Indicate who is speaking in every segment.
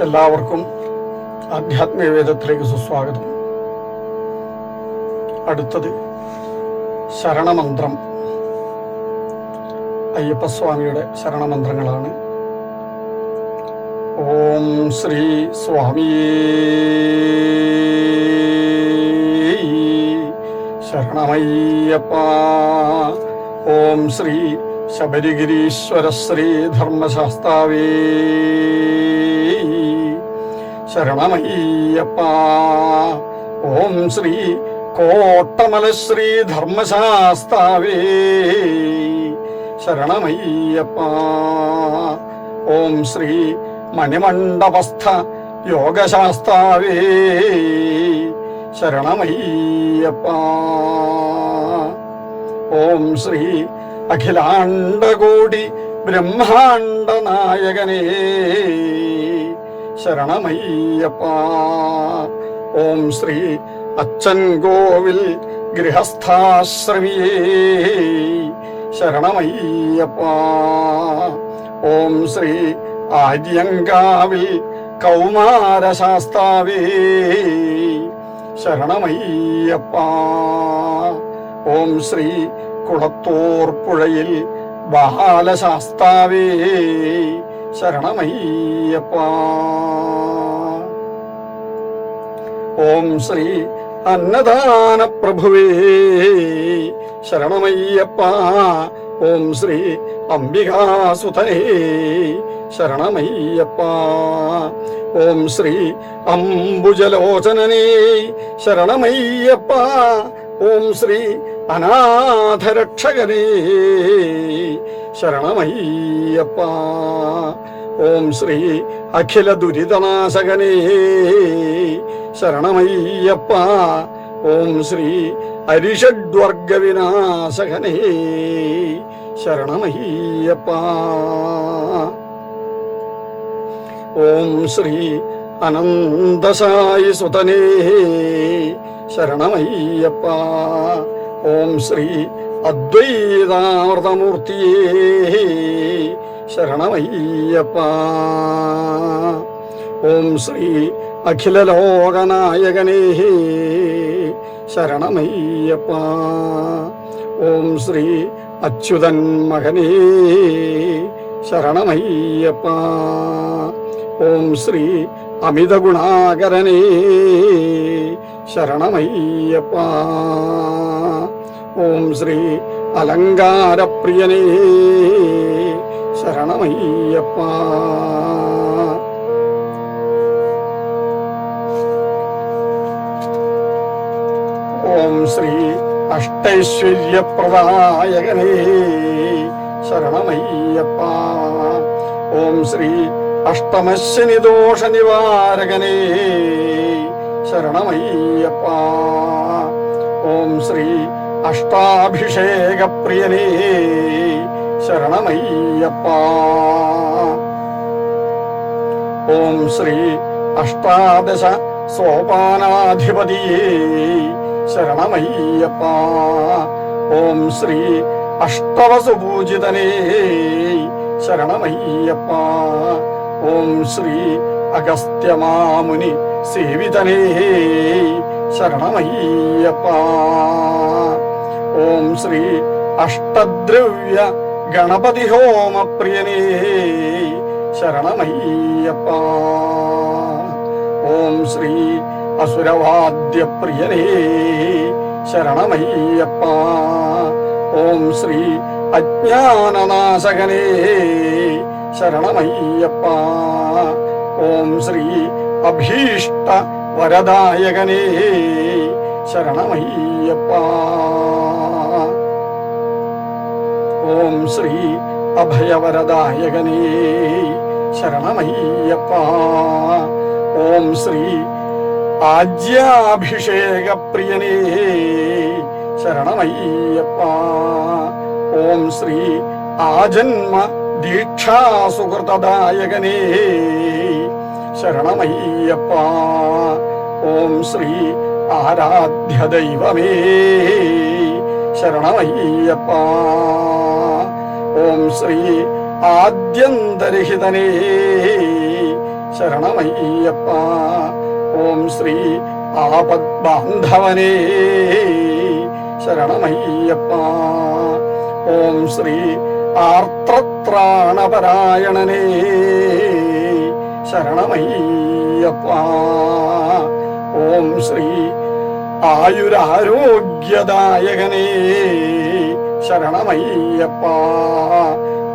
Speaker 1: എല്ലാവർക്കും ആധ്യാത്മിക വേദത്തിലേക്ക് സുസ്വാഗതം. അടുത്തത് ശരണമന്ത്രം. അയ്യപ്പസ്വാമിയുടെ ശരണമന്ത്രങ്ങളാണ്. ഓം ശ്രീ സ്വാമിയേ ശരണമയ്യപ്പ. ഓം ശ്രീ ശബരിഗിരീശ്വര ശ്രീ ധർമ്മശാസ്താവേ ശരണമയ്യപ്പ. ഓം ശ്രീ കോട്ടമല ശ്രീ ധർമ്മശാസ്താവേ ശരണമയ്യപ്പ. ഓം ശ്രീ മണിമണ്ഡപസ്ഥ യോഗശാസ്താവേ ശരണമയ്യപ്പ. ഓം ശ്രീ അഖിലാണ്ടകോടി ബ്രഹ്മാണ്ട നായകനേ ശരണമയ്യപ്പ. ഓം ശ്രീ അച്ഛൻ കോവിൽ ഗൃഹസ്ഥാശ്രമിയേ ശരണമയ്യപ്പ. ഓം ശ്രീ ആര്യങ്കാവിൽ കൗമാരശാസ്താവേ ശരണമയ്യപ്പ. ഓം ശ്രീ കുളത്തൂർ പുഴയിൽ ബാലശാസ്താവേ ശരണമയ്യപ്പ. ഓം ശ്രീ അന്നദാന പ്രഭുവേ ശരണമയ്യപ്പ. ഓം ശ്രീ അംബികാസുതനേ ശരണമയ്യപ്പ. ഓം ശ്രീ അംബുജലോചനനേ ശരണമയ്യപ്പ. ഓം ശ്രീ അനാഥരക്ഷകനേ ശരണമയ്യപ്പ. ഓം ശ്രീ അഖില ദുരിതനാശകനേ ശരണമയ്യപ്പ. ഓം ശ്രീ അരിഷഡ്വർഗ വിനാശകനേ ശരണമയ്യപ്പ. ഓം ശ്രീ അനന്തസായി സുതനേ ശരണമയ്യപ്പ. ഓം ശ്രീ അദ്വൈതാമൃതമൂർത്തിയേ ശരണമയ്യപ്പ. ഓം ശ്രീ അഖില ലോകനായകനേ ശരണമയ്യപ്പ. ഓം ശ്രീ അച്യുതൻ മകനേ ശരണമയ്യപ്പ. ഓം ശ്രീ അമിത ഗുണാകരനേ ശരണമയ്യപ്പ. ഓം ശ്രീ അലങ്കാരപ്രിയനേ ശരണമയ്യപ്പ. ഓം ശ്രീ അഷ്ടൈശ്വര്യപ്രദായകനേ ശരണമയ്യപ്പ. ഓം ശ്രീ അഷ്ടമശനി ദോഷ നിവാരകനേ ശരണമയ്യപ്പ. ഓം ശ്രീ അഷ്ടാഭിഷേകപ്രിയനേ ശരണമയ്യപ്പ. ഓം ശ്രീ അഷ്ടാദശ സോപാനാധിപതിയേ ശരണമയ്യപ്പ. ഓം ശ്രീ അഷ്ടവസുപൂജിതനേ ശരണമയ്യപ്പ. ഓം ശ്രീ അഗസ്ത്യമാമുനി സേവിതനേ ശരണമയ്യപ്പ. ഓം ശ്രീ അഷ്ടദ്രവ്യ ഗണപതി ഹോമപ്രിയനേ ശരണമയ്യപ്പ. ഓം ശ്രീ അസുരവാദ്യപ്രിയനേ ശരണമയ്യപ്പ. ഓം ശ്രീ അജ്ഞാനനാശകനേ ശരണമയ്യപ്പ. ഓം ശ്രീ അഭീഷ്ട വരദായകനേ ശരണമയ്യപ്പ. ഓം ശ്രീ അഭയവരദായകനേ ശരണമയ്യപ്പ. ഓം ശ്രീ ആജ്യാഭിഷേകപ്രിയനേ ശരണമയ്യപ്പ. ഓം ശ്രീ ആജന്മ ദീക്ഷാസുകൃതദായകനേ ശരണമയ്യപ്പ. ഓം ശ്രീ ആരാധ്യ ദൈവമേ ശരണമയ്യപ്പ. ഓം ശ്രീ ആദ്യന്തരഹിതനേ ശരണമയ്യപ്പ. ഓം ശ്രീ ആപദ്ബാന്ധവനേ ശരണമയ്യപ്പ. ഓം ശ്രീ ആർത്രത്രാണപരായണനേ ശരണമയ്യപ്പ. ഓം ശ്രീ ആയുരാരോഗ്യദായകനേ ശരണമയ്യപ്പ.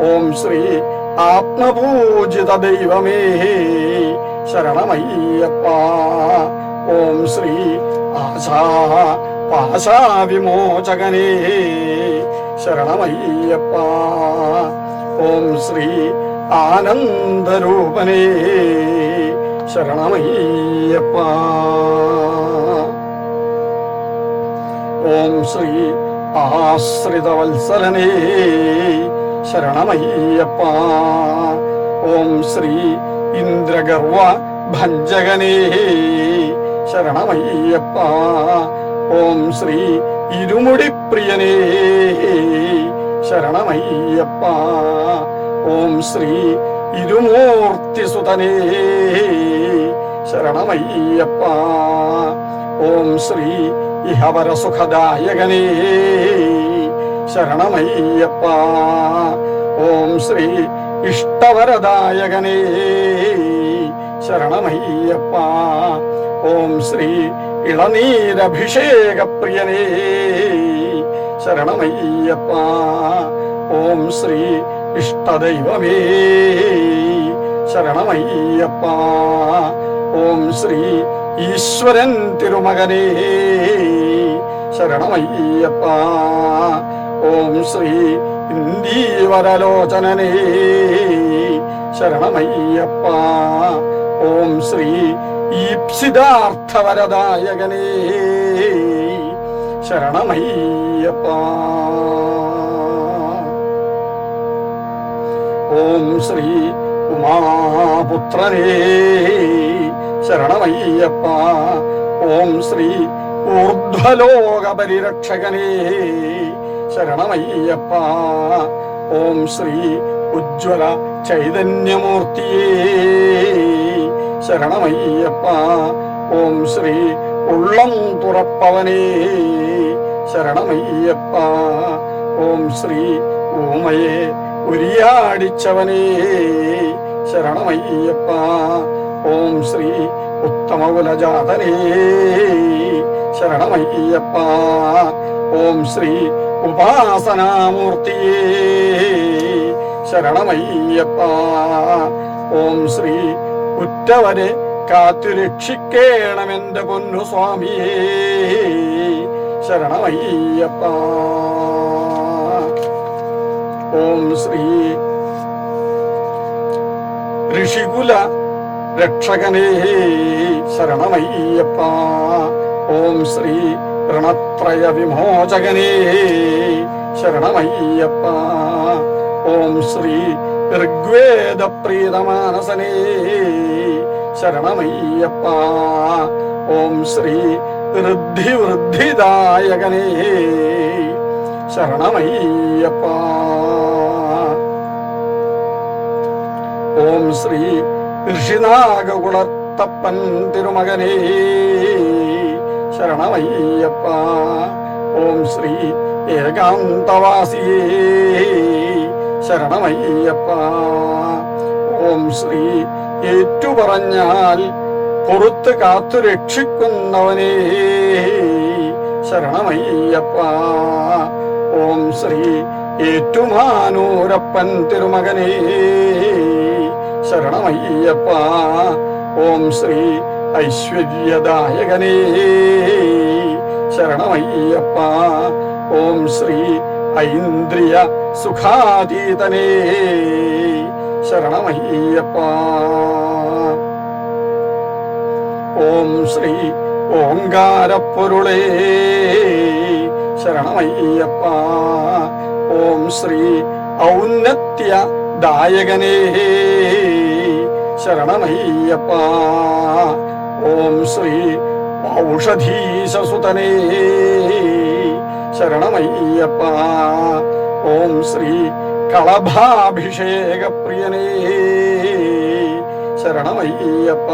Speaker 1: ഓം ശ്രീ ആത്മപൂജിത ദൈവമേ ശരണമയ്യപ്പ. ഓം ശ്രീ പാശാവിമോചകനേ ശരണമയ്യപ്പ. ഓം ശ്രീ ആനന്ദരൂപനേ ശരണമയ്യപ്പ. ഓം ശ്രീ ആശ്രിതവത്സലനേ ശരണമയ്യപ്പ. ഓം ശ്രീ ഇന്ദ്രഗർവ ഭഞ്ജകനേ ശരണമയ്യപ്പ. ഓം ശ്രീ ഇരുമുടിപ്രിയനേ ശരണമയ്യപ്പ. ഓം ശ്രീ ഇരുമൂർത്തിസുതനേ ശരണമയ്യപ്പ. ഓം ശ്രീ ഇഹവരസുഖദായകനേ ശരണമയ്യപ്പ. ഓം ശ്രീ ഇഷ്ടവരദായകനേ ശരണമയ്യപ്പ. ഓം ശ്രീ ഇളനീരഭിഷേകപ്രിയനേ ശരണമയ്യപ്പ. ഓം ശ്രീ ഇഷ്ടദൈവമേ ശരണമയ്യപ്പ. ഓം ശ്രീ ഈശ്വരൻ തിരുമകനേ ശരണമയ്യപ്പ. ഓം ശ്രീ ഇന്ദീവരലോചനനേ ശരണമയ്യപ്പ. ഓം ശ്രീ ഈപ്സിതാർത്ഥവരദായകനേ ശരണമയ്യപ്പ. ഓം ശ്രീ ഉമാപുത്രനേ ശരണമയ്യപ്പ. ഓം ശ്രീ ഊർധ്വലോകപരിരക്ഷകനേ ശരണമയ്യപ്പ. ഓം ശ്രീ ഉജ്ജ്വല ചൈതന്യമൂർത്തിയേ ശരണമയ്യപ്പ. ഓം ശ്രീ ഉള്ളം തുറപ്പവനേ ശരണമയ്യപ്പ. ഓം ശ്രീ ഊമയെ ഉരിയാടിച്ചവനേ ശരണമയ്യപ്പ. ഓം ശ്രീ ഉത്തമകുലജാതനേ ശരണമയ്യപ്പ. ഓം ശ്രീ ഉപാസനാമൂർത്തിയേ ശരണമയ്യപ്പ. ഓം ശ്രീ ഉറ്റവരെ കാത്തുരക്ഷിക്കേണമെന്റെ പൊന്നു സ്വാമിയേ ശരണമയ്യപ്പ. ഓം ശ്രീ ഋഷികുല രക്ഷകനേ ശരണമയ്യപ്പ. ഓം ശ്രീ ഋണത്രയ വിമോചകനേ ശരണമയ്യപ്പ. ഓം ശ്രീ ഋഗ്വേദ പ്രീതമാനസനേ ശരണമയ്യപ്പ. ഓം ശ്രീ ഋദ്ധിവൃദ്ധിദായകനേ ശരണമയ്യപ്പ. ഓം ശ്രീ ഋഷിനാഗകുളത്തപ്പൻ തിരുമകനേ ശരണമയ്യപ്പ. ഓം ശ്രീ ഏകാന്തവാസിയേ ശരണമയ്യപ്പ. ഓം ശ്രീ ഏറ്റുപറഞ്ഞാൽ പുറത്ത് കാത്തു രക്ഷിക്കുന്നവനേ ശരണമയ്യപ്പ. ഓം ശ്രീ ഏറ്റുമാനൂരപ്പൻ തിരുമകനേ ശരണമയ്യപ്പ. ഓം ശ്രീ ഐശ്വര്യദായകനേ ശരണമയ്യപ്പ. ഓം ശ്രീ ഐന്ദ്രിയ സുഖാതീതനേ ശരണമയ്യപ്പ. ഓം ശ്രീ ഓങ്കാരപ്പൊരുളേ ശരണമയ്യപ്പ. ഓം ശ്രീ ഔന്നത്യ ദായകനേ ശരണമയ്യപ്പ. ഓം ശ്രീ ഔഷധീശസുതനേ ശരണമയ്യപ്പ. ഓം ശ്രീ കളഭാഭിഷേകപ്രിയനേ ശരണമയ്യപ്പ.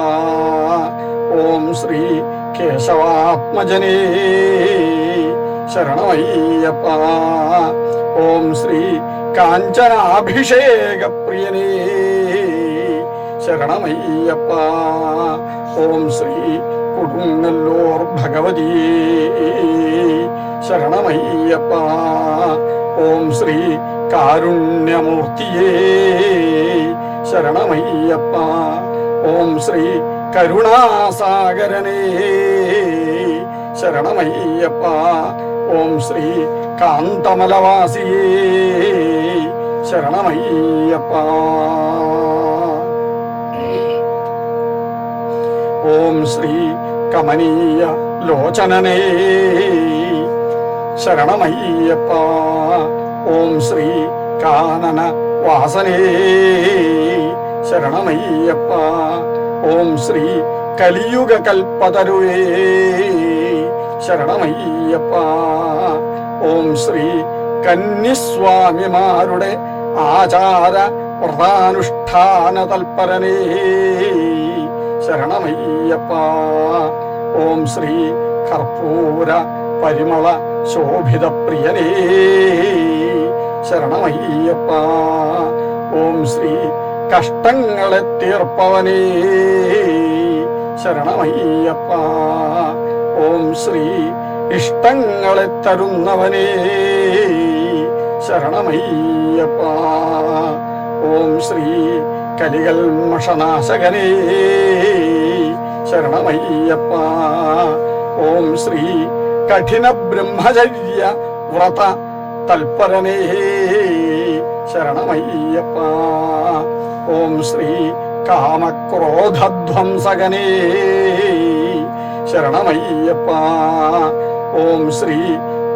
Speaker 1: ഓം ശ്രീ കേശവാത്മജനേ ശരണമയ്യപ്പ. ഓം ശ്രീ കാഞ്ചനാഭിഷേകപ്രിയനേ ശരണമയ്യപ്പ. ഓം ശ്രീ കൊടുങ്ങല്ലൂർ ഭഗവതിയേ ശരണമയ്യപ്പ. ഓം ശ്രീ കാരുണ്യമൂർത്തിയേ ശരണമയ്യപ്പ. ഓം ശ്രീ കരുണാസാഗരനേ ശരണമയ്യപ്പ. ഓം ശ്രീ കാന്തമലവാസിയേ ശരണമയ്യപ്പ. ഓം ശ്രീ കമനീയ ലോചനനേ ശരണമയ്യപ്പ. ഓം ശ്രീ കാനന വാസനേ ശരണമയ്യപ്പ. ഓം ശ്രീ കലിയുഗ കൽപ്പതരുവേ ശരണമയ്യപ്പ. ഓം ശ്രീ കന്യസ്വാമിമാരുടെ ആചാര വ്രതാനുഷ്ഠാന തൽപരനേ ശരണമയ്യപ്പ. ഓം ശ്രീ കർപ്പൂര പരിമള ശോഭിത പ്രിയനേ ശരണമയ്യപ്പ. ഓം ശ്രീ കഷ്ടങ്ങളെ തീർപ്പവനേ ശരണമയ്യപ്പ. ഓം ശ്രീ ഇഷ്ടങ്ങളെ തരുന്നവനേ ശരണമയ്യപ്പ. ഓം ശ്രീ കലികൽമഷനാശകനേ ശരണമയ്യപ്പ. ഓം ശ്രീ കഠിന ബ്രഹ്മചര്യ വ്രത തൽപരനേ ശരണമയ്യപ്പ. ഓം ശ്രീ കാമക്രോധധ്വംസകനേ ശരണമയ്യപ്പ. ഓം ശ്രീ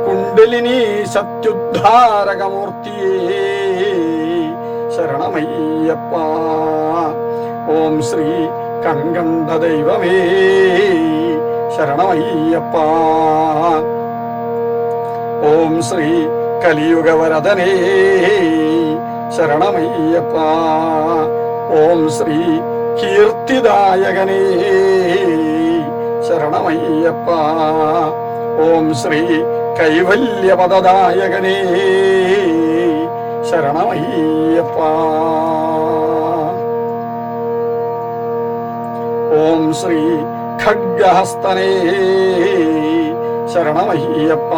Speaker 1: കുണ്ടലിനീ സത്യുദ്ധാരകമൂർത്തിയേ ശരണമയ്യപ്പ. ഓം ശ്രീ കൺകണ്ട ദൈവമേ ശരണമയ്യപ്പ. ഓം ശ്രീ കലിയുഗവരദനേ ശരണമയ്യപ്പ. ഓം ശ്രീ കീർത്തിദായകനേ ശരണമയ്യപ്പ. ഓം ശ്രീ കൈവല്യപദദായകനേ ശരണമയ്യപ്പ. ഓം ശ്രീ ഖഡ്ഗഹസ്തനേ ശരണമയ്യപ്പ.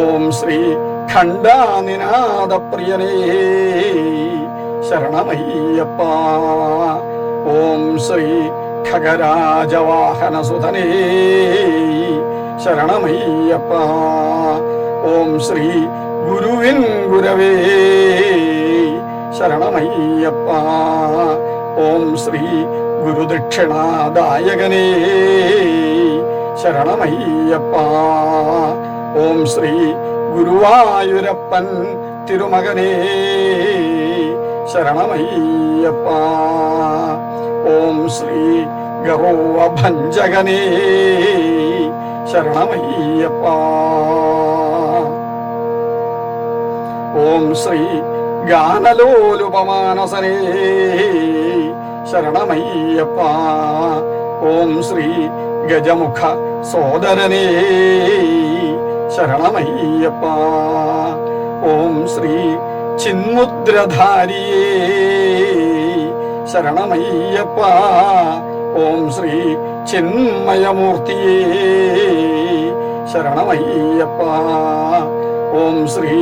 Speaker 1: ഓം ശ്രീ ഖണ്ഡാനിനാദപ്രിയനേ ശരണമയ്യപ്പ. ഓം ശ്രീ ഖഗരാജവാഹനസുതനേ ശരണമയ്യപ്പ. ഓം ശ്രീ ഗുരുവിൻ ഗുരവേ ശരണമയ്യപ്പ. ഓം ശ്രീ ഗുരുദക്ഷിണാദായകനേ ശരണമയ്യപ്പ. ഓം ശ്രീ ഗുരുവായൂരപ്പൻ തിരുമകനേ ശരണമയ്യപ്പ. ഓം ശ്രീ ഗൗവഭഞ്ജകനേ ശരണമയ്യപ്പ. ഓം ശ്രീ ഗാനലോലുപമാനസനേ ശരണമയ്യപ്പ. ഓം ശ്രീ ഗജമുഖ സോദരനേ ശരണമയ്യപ്പ. ഓം ശ്രീ ചിന്മുദ്രധാരിയേ ശരണമയ്യപ്പ. ഓം ശ്രീ ചിന്മയമൂർത്തിയേ ശരണമയ്യപ്പ. ഓം ശ്രീ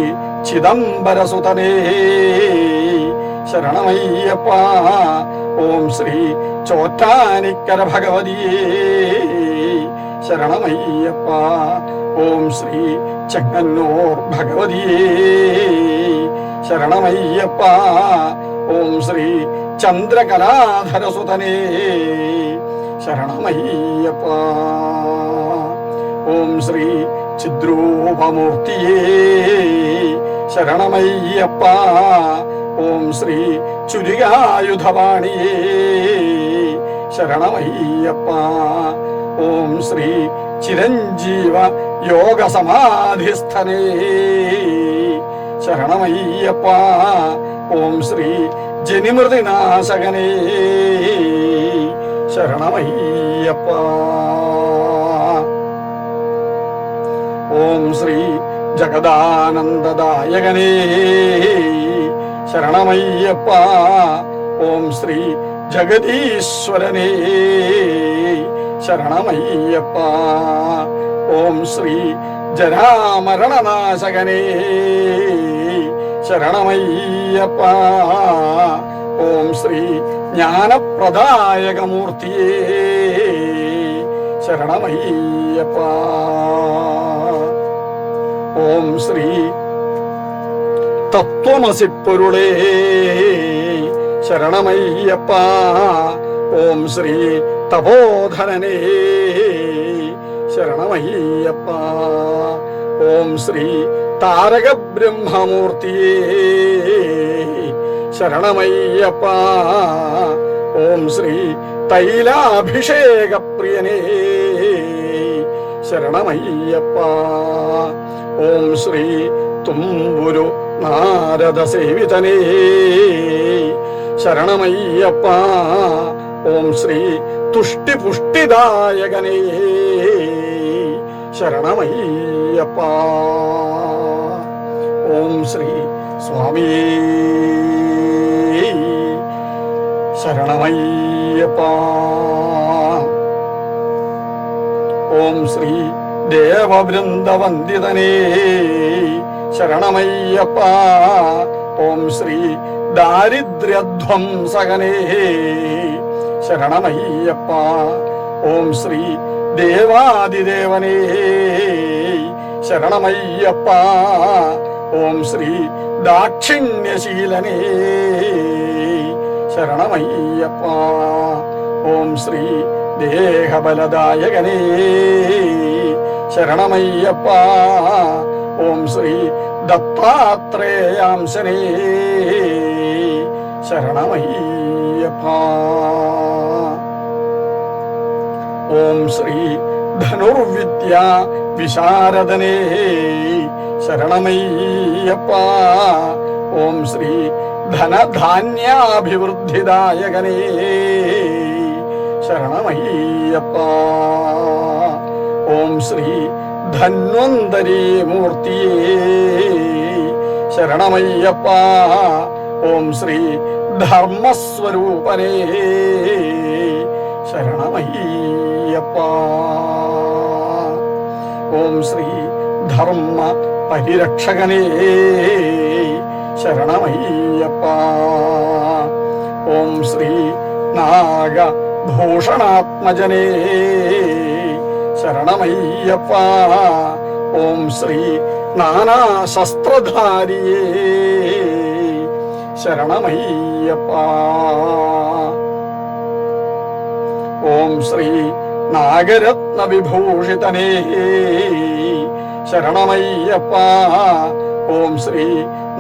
Speaker 1: ചിദംബരസുതനേ ശരണമയ്യപ്പ. ഓം ശ്രീ ചോറ്റാനിക്കര ഭഗവതിയേ ശരണമയ്യപ്പ. ഓം ശ്രീ ചെങ്ങന്നൂർ ഭഗവതിയേ ശരണമയ്യപ്പ. ഓം ശ്രീ ചന്ദ്രകലാധരസുതനേ ശരണമയ്യപ്പ. ഓം ശ്രീ ചിദ്രൂപമൂർത്തിയേ ശരണമയ്യപ്പ. ഓം ശ്രീ ചുരികായുധവാണിയേ ശരണമയ്യപ്പ. ഓം ശ്രീ ചിരഞ്ജീവ യോഗസമാധിസ്ഥനേ ശരണമയ്യപ്പ. ഓം ശ്രീ ജനിമൃതിനാശകനേ ശരണമയ്യപ്പ. ഓം ശ്രീ ജഗദാനന്ദദായകനേ ശരണമയ്യപ്പ. ഓം ശ്രീ ജഗദീശ്വരനേ ശരണമയ്യപ്പ. ഓം ശ്രീ ജരാമരണനാശകനേ ശരണമയ്യപ്പ. ഓം ശ്രീ ജ്ഞാനപ്രദായകമൂർത്തിയേ ശരണമയ്യപ്പ. ഓം ശ്രീ തത്വമസിപ്പൊരുളേ ശരണമയ്യപ്പ. ഓം ശ്രീ തപോധനനേ ശരണമയ്യപ്പ. ഓം ശ്രീ താരകബ്രഹ്മമൂർത്തിയേ ശരണമയ്യപ്പ. ഓം ശ്രീ തൈലാഭിഷേകപ്രിയനേ ശരണമയ്യപ്പ. ഓം ശ്രീ തുമ്പുരു നാരദസേവിതനേ ശരണമയ്യപ്പ. ഓം ശ്രീ തുഷ്ടിപുഷ്ടിദായകനേ ശരണമയ്യപ്പ. ഓം ശ്രീ സ്വാമിയേ ശരണമയ്യപ്പ. ഓം ശ്രീ ദേവവൃന്ദവന്ദിതനേ ശരണമയ്യപ്പ. ഓം ശ്രീ ദാരിദ്ര്യധ്വംസകനേ ശരണമയ്യപ്പ. ഓം ശ്രീ ദേവാദിദേവനേ ശരണമയ്യപ്പ. ഓം ശ്രീ ദാക്ഷിണ്യശീലനേ ശരണമയ്യപ്പ. ഓം ശ്രീ ദേഹബലദായകനേ ശരണമയ്യപ്പ. ഓം ശ്രീ ദത്താത്രേയാംശനേ ശരണമയ്യപ്പ. ഓം ശ്രീ ധനുർവിദ്യാ വിശാരദനേ ശരണമയ്യപ്പ. ഓം ശ്രീ ധനധാന്യാഭിവൃദ്ധിദായകനേ ശരണമയ്യപ്പ. ഓം ശ്രീ ധന്വന്തരീ മൂർത്തിയേ ശരണമയ്യപ്പ. ഓം ശ്രീ ധർമ്മസ്വരൂപനേ ശരണമയ്യപ്പ. ഓം ശ്രീ ധർമ്മ പരിരക്ഷകനേ ശരണമയ്യപ്പ. ഓം ശ്രീ നാഗഭൂഷണാത്മജനേ ശരണമയ്യപ്പ. ഓം ശ്രീ നാനാശസ്ത്രധാരിയേ ശരണമയ്യപ്പ. ഓം ശ്രീ നാഗരത്നവിഭൂഷിതനേ ശരണമയ്യപ്പ. ഓം ശ്രീ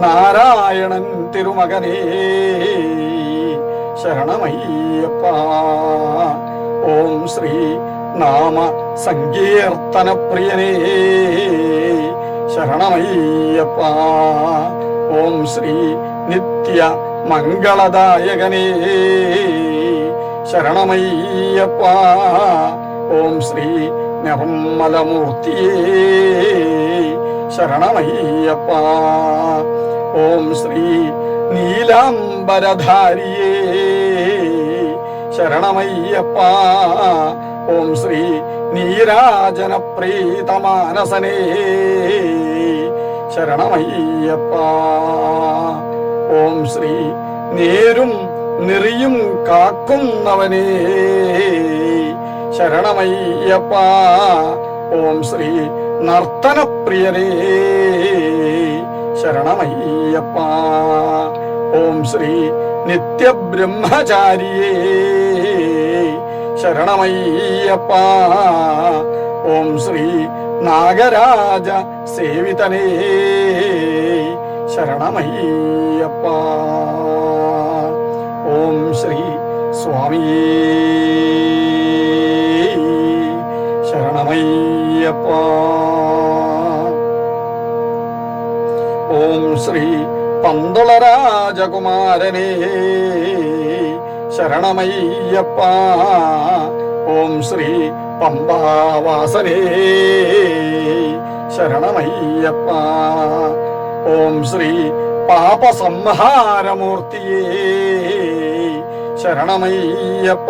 Speaker 1: നാരായണൻ തിരുമകനേ ശരണമയ്യപ്പ. ഓം ശ്രീ നാമ സങ്കീർത്തനപ്രിയനേ ശരണമയ്യപ്പ. ഓം ശ്രീ നിത്യ മംഗളദായകനേ ശരണമയ്യപ്പ. ഓം ശ്രീ നിർമ്മലമൂർത്തിയേ ശരണമയ്യപ്പ. ഓം ശ്രീ നീലാംബരധാരിയേ ശരണമയ്യപ്പ. ഓം ശ്രീ നീരാജനപ്രീതമാനസനേ ശരണമയ്യപ്പ. ഓം ശ്രീ നേരും നിറിയും കാക്കുന്നവനേ ശരണമയ്യപ്പ. ഓം ശ്രീ നർത്തനപ്രിയനേ ശരണമയ്യപ്പ. ഓം ശ്രീ നിത്യബ്രഹ്മചാരിയേ ശരണമയ്യപ്പ. ഓം ശ്രീ നാഗരാജ സേവിതനേ ശരണമയ്യപ്പ. ഓം ശ്രീ സ്വാമിയേ ശരണമയ്യപ്പ. ഓം ശ്രീ പന്തള രാജകുമാരനേ ശരണമയ്യപ്പ. ഓം ശ്രീ പമ്പാവാസനേ ശരണമയ്യപ്പ. ഓം ശ്രീ പാപസംഹാരമൂർത്തിയേ ശരണമയ്യപ്പ.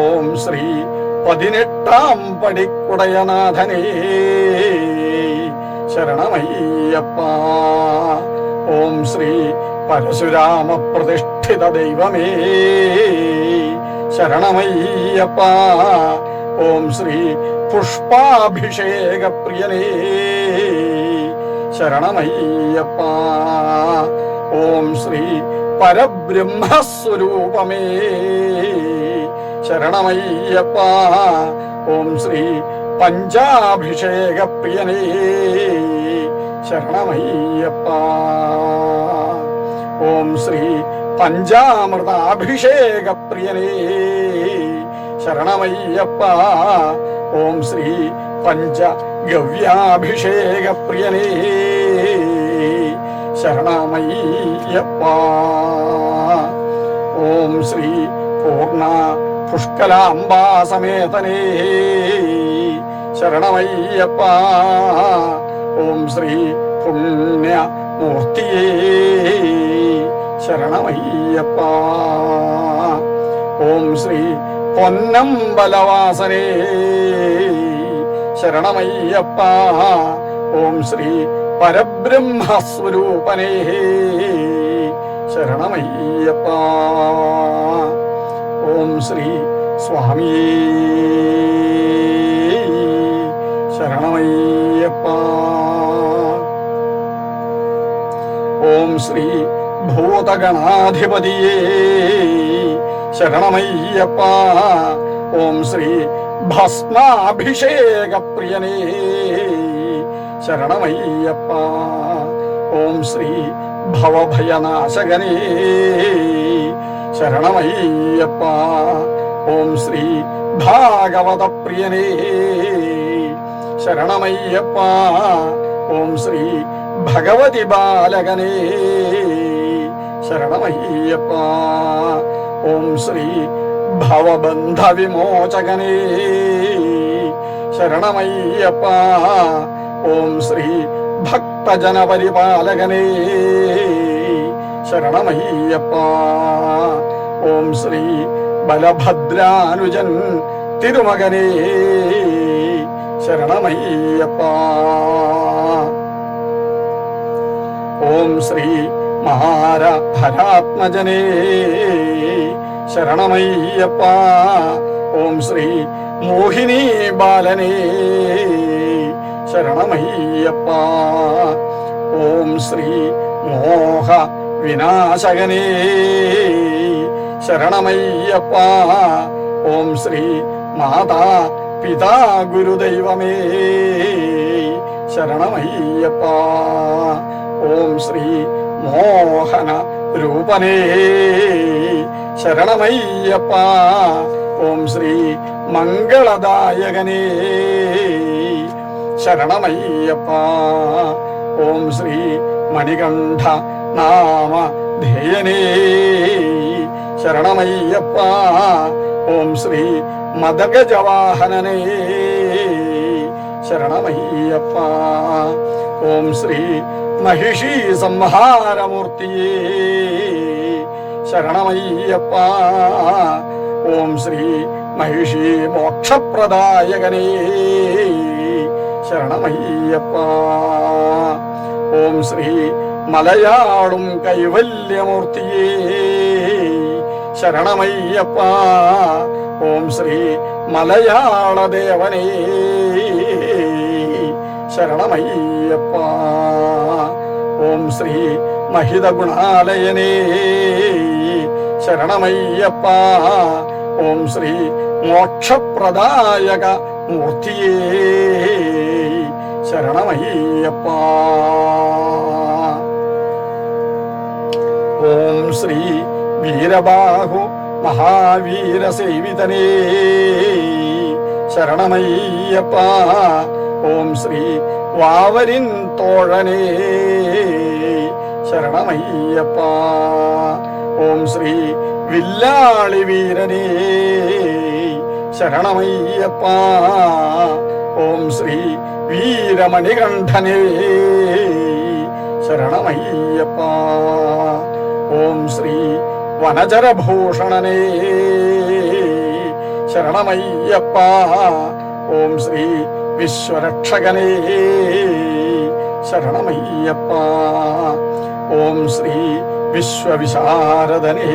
Speaker 1: ഓം ശ്രീ 18 പടിക്കുടയനാഥനേ ശരണമയ്യപ്പ. ഓം ശ്രീ പരശുരാമ പ്രതിഷ്ഠിത ദൈവമേ ശരണമയ്യപ്പ. ഓം ശ്രീ പുഷ്പാഭിഷേക പ്രിയനേ ശരണമയ്യപ്പ. ഓം ശ്രീ പരബ്രഹ്മസ്വരൂപമേ ശരണമയ്യപ്പ. ഓം ശ്രീ പഞ്ചാഭിഷേക പ്രിയനേ ശരണമയ്യപ്പ. ഓം ശ്രീ പഞ്ചാമൃതാഭിഷേക പ്രിയനേ ശരണമയ്യപ്പ. ഓം ശ്രീ പഞ്ചഗവ്യാഭിഷേക പ്രിയനേ ശരണമയ്യപ്പ. ഓം ശ്രീ പൂർണ്ണ പുഷ്കലാംബാസമേതനേ ശരണമയ്യപ്പ. ഓം ശ്രീ പുണ്യമൂർത്തിയേ ശരണമയ്യപ്പ. ഓം ശ്രീ പൊന്നമ്പലവാസനേ ശരണമയ്യപ്പ. ഓം ശ്രീ പരബ്രഹ്മസ്വരൂപനേ ശരണമയ്യപ്പ. ഓം ശ്രീ സ്വാമിയേ ശരണമയ്യപ്പ. ഓം ശ്രീ ഭൂതഗണാധിപതിയേ ശരണമയ്യപ്പ. ഓം ശ്രീ ഭസ്മാഭിഷേക പ്രിയനേ ശരണമയ്യപ്പ. ഓം ശ്രീ ഭവഭയനാശകനേ ശരണമയ്യപ്പ. ഓം ശ്രീ ഭാഗവത പ്രിയനേ ശരണമയ്യപ്പ. ഓം ശ്രീ ഭഗവതി ബാലകനേ ശരണമയ്യപ്പ. ഓം ശ്രീ ഭവബന്ധ വിമോചകനേ ശരണമയ്യപ്പ. ഓം ശ്രീ ഭക്തജനപരിപാലകനേ ശരണമയ്യപ്പ. ഓം ശ്രീ ബലഭദ്രാനുജൻ തിരുമകനേ ശരണമയ്യപ്പ. ഓം ശ്രീ മഹാരഹരാത്മജനേ ശരണമയ്യപ്പ. ഓം ശ്രീ മോഹിനി ബാലനേ ശരണമയ്യപ്പ. ഓം ശ്രീ മോഹ വിനാശകനേ ശരണമയ്യപ്പ. ഓം ശ്രീ മാതാ പിതാ ഗുരുദൈവമേ ശരണമയ്യപ്പ. ഓം ശ്രീ മോഹന രൂപനേ ശരണമയ്യപ്പ. ഓം ശ്രീ മംഗളദായകനേ ശരണമയ്യപ്പ. ഓം ശ്രീ മണികണ്ഠ നാമ ധേയനേ ശരണമയ്യപ്പ. ഓം ശ്രീ മദഗജവാഹനനേ ശരണമയ്യപ്പ. ഓം ശ്രീ महिषी संहारमूर्तिये शरणमय्यप्प। ओम श्री महिषी मोक्षप्रदायकने शरणमय्यप्प। ओम श्री मलयाळुम कैवल्यमूर्तिये शरणमय्यप्प। ओम श्री मलयाळदेवने शरणमय्यप्प। ओम श्री महिद गुणालयने शरणमय्यप्प। ओम श्री मोक्षप्रदायक मूर्तिये शरणमय्यप्प। ओम श्री वीरबाहु महावीर सेवितने शरणमय्यप्प। ओम श्री वावरिन तोळने ശരണമയ്യപ്പ. ഓം ശ്രീ വില്ലാളി വീരനേ ശരണമയ്യപ്പ. ഓം ശ്രീ വീരമണികണ്ഠനേ ശരണമയ്യപ്പ. ഓം ശ്രീ വനചരഭൂഷണനേ ശരണമയ്യപ്പ. ഓം ശ്രീ വിശ്വരക്ഷകനേ ശരണമയ്യപ്പ. ഓം ശ്രീ വിശ്വവിശാരദനേ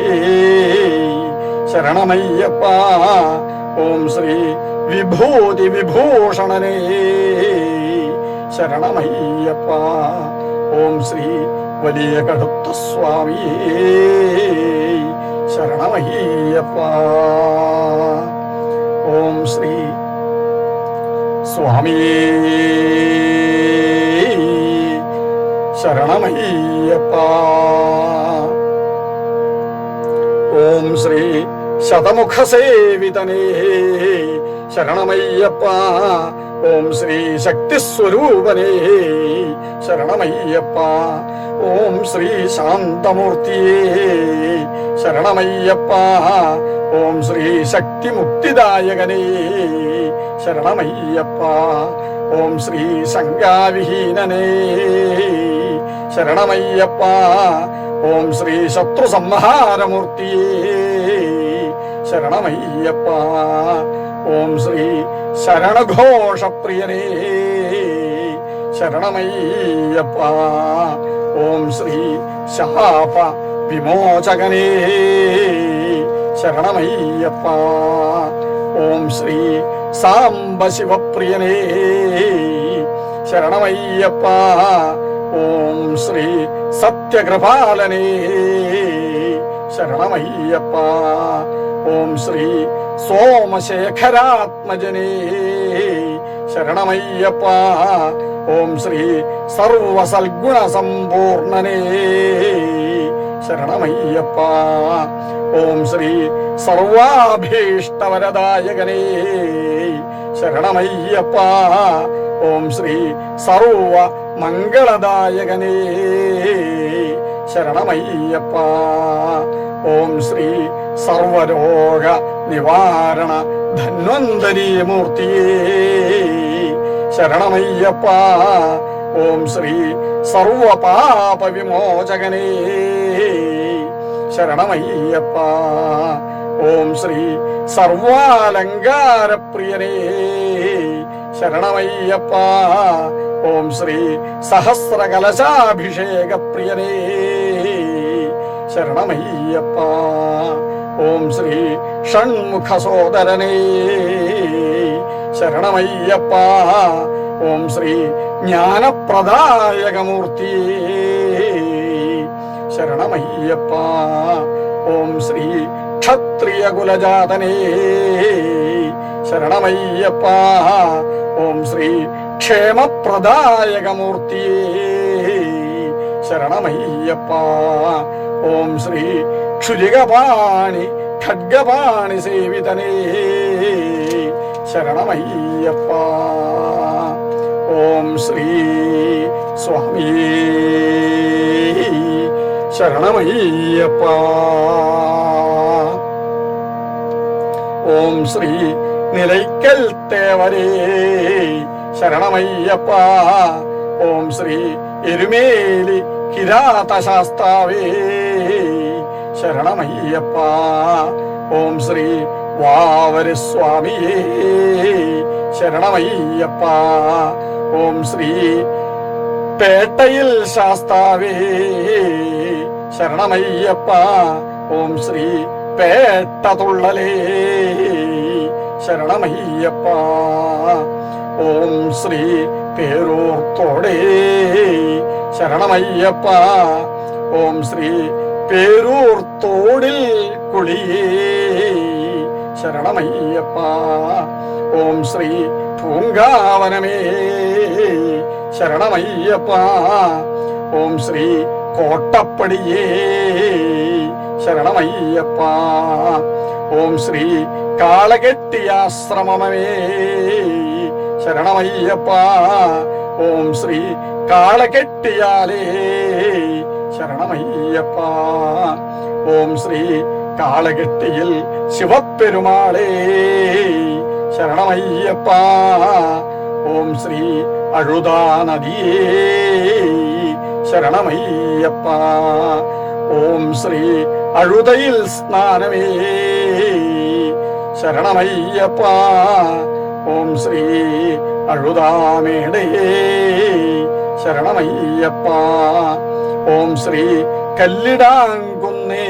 Speaker 1: ശരണമയ്യപ്പ. ഓം ശ്രീ വിഭൂതി വിഭൂഷണനേ ശരണമയ്യപ്പ. ഓം ശ്രീ വലിയ കടുത്ത സ്വാമിയേ ശരണമയ്യപ്പ. ഓം ശ്രീ സ്വാമിയേ ശരണമയ്യപ്പ. ഓം ശ്രീ ശതമുഖസേവിതനേ ശരണമയ്യപ്പ. ഓം ശ്രീ ശക്തിസ്വരൂപനേ ശരണമയ്യപ്പ. ഓം ശ്രീ ശാന്തമൂർത്തിയേ ശരണമയ്യപ്പ. ഓം ശ്രീ ശക്തിമുക്തിദായകനേ ശരണമയ്യപ്പ. ഓം ശ്രീ ശങ്കാവിഹീനനേ ശരണമയ്യപ്പ. ഓം ശ്രീ ശത്രുസംഹാരമൂർത്തിയേ ശരണമയ്യപ്പ. ഓം ശ്രീ ശരണഘോഷപ്രിയനേ ശരണമയ്യപ്പ. ഓം ശ്രീ ശാപ വിമോചകനേ ശരണമയ്യപ്പ. ഓം ശ്രീ സാംബശിവപ്രിയനേ ശരണമയ്യപ്പ. ഓം ശ്രീ സത്യകൃപാലനേ ശരണമയ്യപ്പ. ഓം ശ്രീ സോമശേഖരാത്മജനേ ശരണമയ്യപ്പ. ഓം ശ്രീ സർവസൽഗുണസമ്പൂർണനേ ശരണമയ്യപ്പ. ഓം ശ്രീ സർവാഭീഷ്ടവരദായകനേ ശരണമയ്യപ്പ. ഓം ശ്രീ സർവ മംഗളദായകനേ ശരണമയ്യപ്പ. ഓം ശ്രീ സർവരോഗ നിവാരണ ധന്വന്തരീമൂർത്തിയേ ശരണമയ്യപ്പ. ഓം ശ്രീ സർവപാപ വിമോചകനേ ശരണമയ്യപ്പ. ഓം ശ്രീ സർവാലങ്കാരപ്രിയനേ ശരണമയ്യപ്പ. ഓം ശ്രീ സഹസ്രകലശാഭിഷേകപ്രിയനേ ശരണമയ്യപ്പ. ഓം ശ്രീ ഷൺമുഖസോദരനേ ശരണമയ്യപ്പ. ഓം ശ്രീ ജ്ഞാനപ്രദായകമൂർത്തിയേ ശരണമയ്യപ്പ. ഓം ശ്രീ ക്ഷത്രിയകുലജാതനേ ശരണമയ്യപ്പ. ഓം ശ്രീ ക്ഷേമപ്രദായകമൂർത്തിയേ ശരണമയ്യപ്പ. ഓം ശ്രീ ക്ഷുരികപാണി ഖഡ്ഗപാണി സേവിതനേ ശരണമയ്യപ്പ. ഓം ശ്രീ സ്വാമിയേ ശരണമയ്യപ്പ. ഓം ശ്രീ നിലയ്ക്കൽ തേവരേ ശരണമയ്യപ്പ. ഓം ശ്രീ എരുമേലി കിരാതശാസ്താവേ ശരണമയ്യപ്പ. ഓം ശ്രീ വാവരസ്വാമിയേ ശരണമയ്യപ്പ. ഓം ശ്രീ പേട്ടയിൽ ശാസ്താവേ ശരണമയ്യപ്പ. ഓം ശ്രീ പേട്ടതുള്ളലേ ശരണമയ്യപ്പ. ഓം ശ്രീ പേരൂർത്തോടേ ശരണമയ്യപ്പ. ഓം ശ്രീ പേരൂർത്തോടിൽ കുളിയേ ശരണമയ്യപ്പ. ഓം ശ്രീ പൂങ്കാവനമേ ശരണമയ്യപ്പ. ഓം ശ്രീ കോട്ടപ്പടിയേ ശരണമയ്യപ്പ. ഓം ശ്രീ കാളകെട്ടിയാശ്രമമേ ശരണമയ്യപ്പ. ഓം ശ്രീ കാളകെട്ടിയാലേ ശരണമയ്യപ്പ. ഓം ശ്രീ കാളകെട്ടിയിൽ ശിവപ്പെരുമാളേ ശരണമയ്യപ്പ. ഓം ശ്രീ അഴുതാ നദിയേ ശരണമയ്യപ്പ. ഓം ശ്രീ അഴുതയിൽ സ്നാനമേ ശരണമയ്യപ്പ. ഓം ശ്രീ അഴുതാമേടേ ശരണമയ്യപ്പ. ഓം ശ്രീ കല്ലിടാങ്കുന്നേ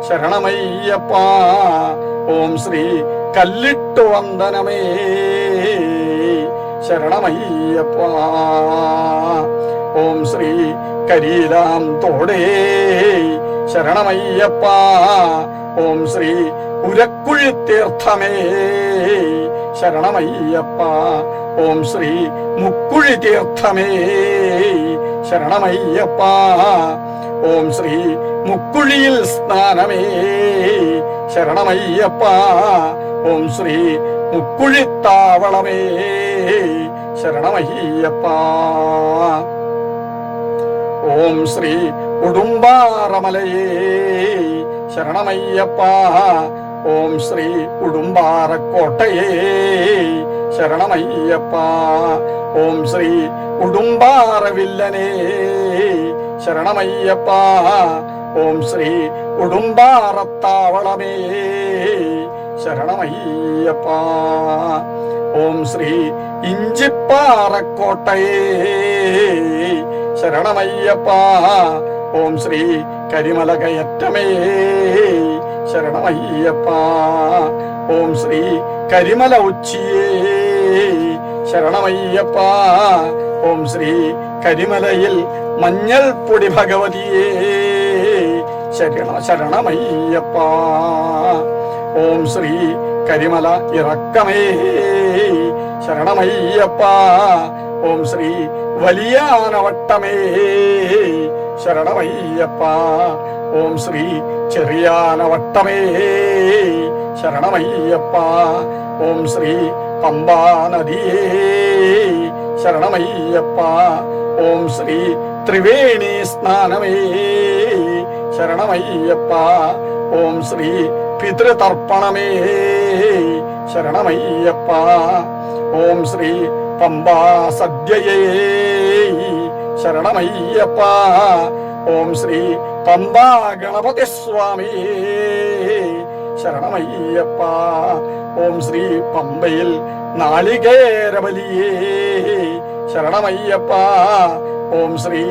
Speaker 1: ശരണമയ്യപ്പ. ഓം ശ്രീ കല്ലിട്ടു വന്ദനമേ ശരണമയ്യപ്പ. ഓം ശ്രീ കരിയിലാം തോടേ ശരണമയ്യപ്പ. ഓം ശ്രീ ഉരക്കുഴി തീർത്ഥമേ ശരണമയ്യപ്പ. ഓം ശ്രീ മുക്കുഴി തീർത്ഥമേ ശരണമയ്യപ്പ. ഓം ശ്രീ മുക്കുഴിയിൽ സ്നാനമേ ശരണമയ്യപ്പ. ഓം ശ്രീ മുക്കുഴിത്താവളമേ ശരണമയ്യപ്പ. ഓം ശ്രീ ഉടുമ്പാറമലയേ ശരണമയ്യപ്പ. ഓം ശ്രീ ഉടുമ്പാറക്കോട്ടയേ ശരണമയ്യപ്പ. ഓം ശ്രീ ഉടുമ്പാറവില്ലനേ ശരണമയ്യപ്പ. ഓം ശ്രീ ഉടുമ്പാറത്താവളമേ ശരണമയ്യപ്പ. ഓം ശ്രീ ഇഞ്ചിപ്പാറക്കോട്ടയേ ശരണമയ്യപ്പ. ഓം ശ്രീ കരിമല കയറ്റമേ ശരണമയ്യപ്പ. ഓം ശ്രീ കരിമല ഉച്ചിയേ ശരണമയ്യപ്പ. ഓം ശ്രീ കരിമലയിൽ മഞ്ഞൾ പൊടി ഭഗവതിയേ ശരണമയ്യപ്പ. ഓം ശ്രീ കരിമല ഇറക്കമേ ശരണമയ്യപ്പ. ഓം ശ്രീ വലിയാനവട്ടമേ ശരണമയ്യപ്പ. ഓം ശ്രീ ചെറിയാനവട്ടമേ ശരണമയ്യപ്പ. ഓം ശ്രീ പമ്പാ നദിയേ ശരണമയ്യപ്പ. ഓം ശ്രീ ത്രിവേണി സ്നാനമേ ശരണമയ്യപ്പ. ഓം ശ്രീ പിതൃതർപ്പണമേ ശരണമയ്യപ്പ. ഓം ശ്രീ പമ്പാ സദ്യയേ ശരണമയ്യപ്പ. ഓം ശ്രീ പമ്പാ ഗണപതി സ്വാമി ശരണമയ്യപ്പ. ഓം ശ്രീ പമ്പയിൽ നാളികേരബലിയേ ശരണമയ്യപ്പ. ഓം ശ്രീ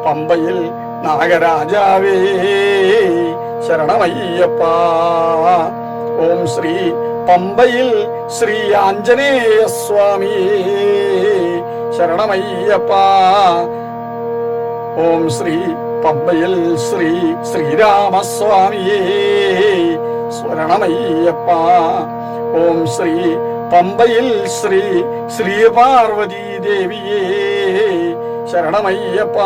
Speaker 1: പമ്പയിൽ നാഗരാജാവേ ശരണമയ്യപ്പ. ഓം ശ്രീ പമ്പയിൽ ശ്രീ ആഞ്ജനേയ സ്വാമി ശരണമയ്യപ്പ. ഓം ശ്രീ പമ്പയിൽ ശ്രീ ശ്രീരാമസ്വാമിയേ ശരണമയ്യപ്പ. ഓം ശ്രീ പമ്പയിൽ ശ്രീ ശ്രീപാർവതീ ദേവിയേ ശരണമയ്യപ്പ.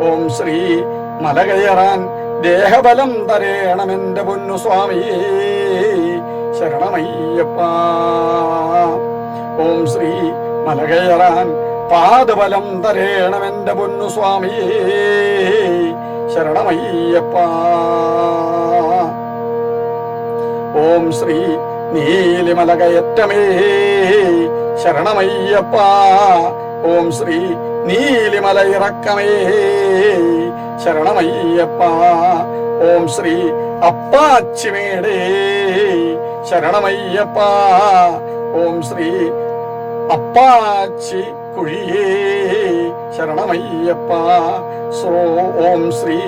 Speaker 1: ഓം ശ്രീ മല കയറാൻ ദേഹബലം തരേണമെന്റെ പൊന്നു സ്വാമിയേ ശരണമയ്യപ്പ. ഓം ശ്രീ മല കയറാൻ പാദബലം തരേണമെന്റെ പൊന്നു സ്വാമിയേ ശരണമയ്യപ്പ. ഓം ശ്രീ നീലിമല കയറ്റമേ ശരണമയ്യപ്പ. ഓം ശ്രീ നീലിമല ഇറക്കമേ ശരണമയ്യപ്പ. ഓം ശ്രീ അപ്പാച്ചിമേടേ ശരണമയ്യപ്പ. ഓം ശ്രീ അപ്പാച്ചി കുഴിയേ ശരണമയ്യപ്പ. ഓം ശ്രീ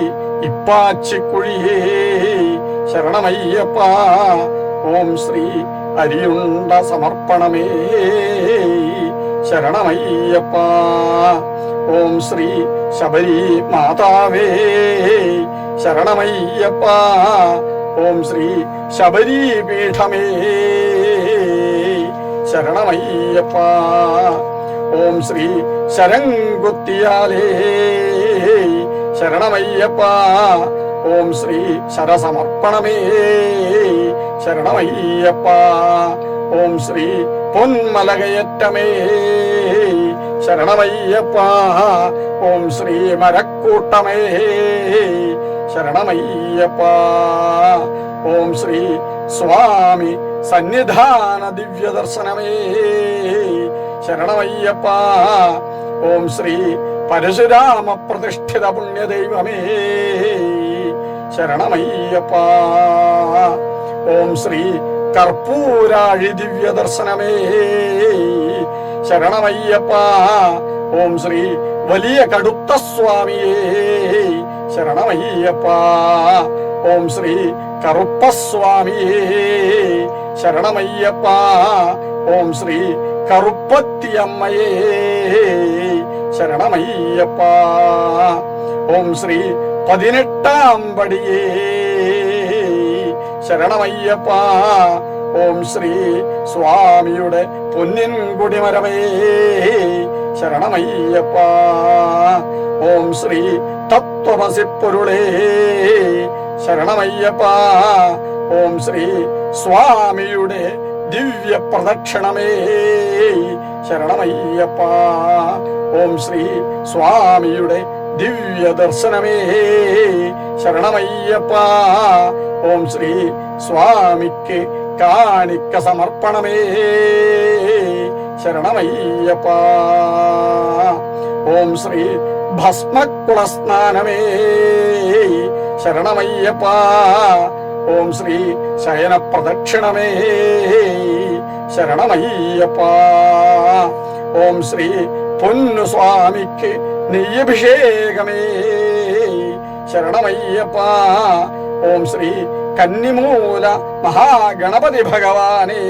Speaker 1: ഇപ്പാച്ചി കുഴിയേ ശരണമയ്യപ്പ. ഓം ശ്രീ അരിയുണ്ട സമർപ്പണമേ ശരണമയ്യപ്പ. ഓം ശ്രീ ശബരി മാതാവേ ശരണമയ്യപ്പ. ഓം ശ്രീ ശബരി പീഠമേ ശരണമയ്യപ്പ. ഓം ശ്രീ ശരംകുത്തിയാലേ ശരണമയ്യപ്പ. ഓം ശ്രീ ശരസമർപ്പണമേ ശരണമയ്യപ്പ. ഓം ശ്രീ പൊന്മലകയറ്റമേ ശരണമയ്യപ്പ. ഓം ശ്രീ മരക്കൂട്ടമേ ശരണമയ്യപ്പ. ഓം ശ്രീ സ്വാമി സന്നിധാന ദിവ്യദർശനമേ ശരണമയ്യപ്പ. ഓം ശ്രീ പരശുരാമ പ്രതിഷ്ഠിത പുണ്യദൈവമേ ശരണമയ്യപ്പ. ഓം ശ്രീ കർപ്പൂരാഴി ദിവ്യദർശനമേ ശരണമയ്യപ്പ. ഓം ശ്രീ വലിയ കടുത്ത സ്വാമിയേ ശരണമയ്യപ്പ. ഓം ശ്രീ കറുപ്പസ്വാമിയേ ശരണമയ്യപ്പ. ഓം ശ്രീ കറുപ്പത്തിയമ്മയേ ശരണമയ്യപ്പ. ഓം ശ്രീ 18-ാം പടിയേ ശരണമയ്യപ്പ. ഓം ശ്രീ സ്വാമിയുടെ പൊന്നിൻ കുടിമരമേ ശരണമയ്യപ്പ. ഓം ശ്രീ തത്വമസിപ്പൊരുളേ ശരണമയ്യപ്പ. ഓം ശ്രീ സ്വാമിയുടെ ദിവ്യ പ്രദക്ഷിണമേ ശരണമയ്യപ്പ. ഓം ശ്രീ സ്വാമിയുടെ ദിവ്യ ദർശനമേ ശരണമയ്യപ്പ. ഓം ശ്രീ സ്വാമിക്ക് കാണിക്ക സമർപ്പണമേ ശരണമയ്യപ്പ. ഓം ശ്രീ ഭസ്മക്കുള സ്നാനമേ ശരണമയ്യപ്പ. ഓം ശ്രീ ശയന പ്രദക്ഷിണമേ ശരണമയ്യപ്പ. ഓം ശ്രീ പൊന്നു സ്വാമിക്ക് നെയ്യഭിഷേകമേ ശരണമയ്യപ്പ. ഓം ശ്രീ കന്നിമൂല മഹാഗണപതി ഭഗവാനേ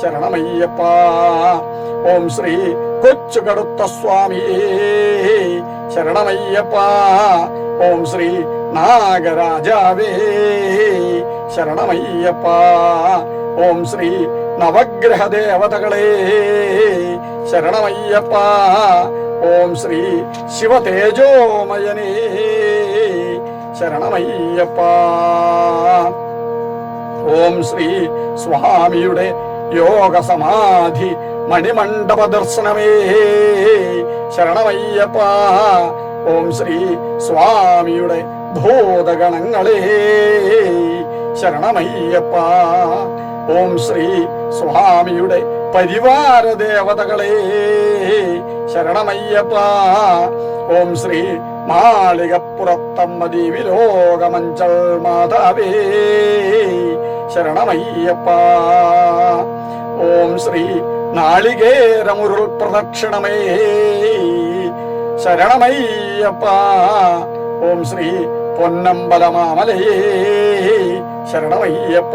Speaker 1: ശരണമയ്യപ്പ. ഓം ശ്രീ കൊച്ചുകടുത്ത സ്വാമിയേ ശരണമയ്യപ്പ. ഓം ശ്രീ നാഗരാജാവേ ശരണമയ്യപ്പ. ഓം ശ്രീ നവഗ്രഹ ദേവതകളേ ശരണമയ്യപ്പ. ഓം ശ്രീ ശിവതേജോമയനേ ശരണമയ്യപ്പ. ഓം ശ്രീ സ്വാമിയുടെ യോഗ സമാധി മണിമണ്ഡപ ദർശനമേ ശരണമയ്യപ്പ. ഓം ശ്രീ സ്വാമിയുടെ ഭൂതഗണങ്ങളേ ശരണമയ്യപ്പ. ഓം ശ്രീ സ്വാമിയുടെ പരിവാര ദേവതകളേ ശരണമയ്യപ്പ. ഓം ശ്രീ മാളികപ്പുറത്തമ്മ ദേവി ലോകമഞ്ചൽ മാതാവേ ശരണമയ്യപ്പ. ഓം ശ്രീ നാളികേരമുരുൾ പ്രദക്ഷിണമേ ശരണമയ്യപ്പ. ഓം ശ്രീ പൊന്നമ്പലമാമലയേ ശരണമയ്യപ്പ.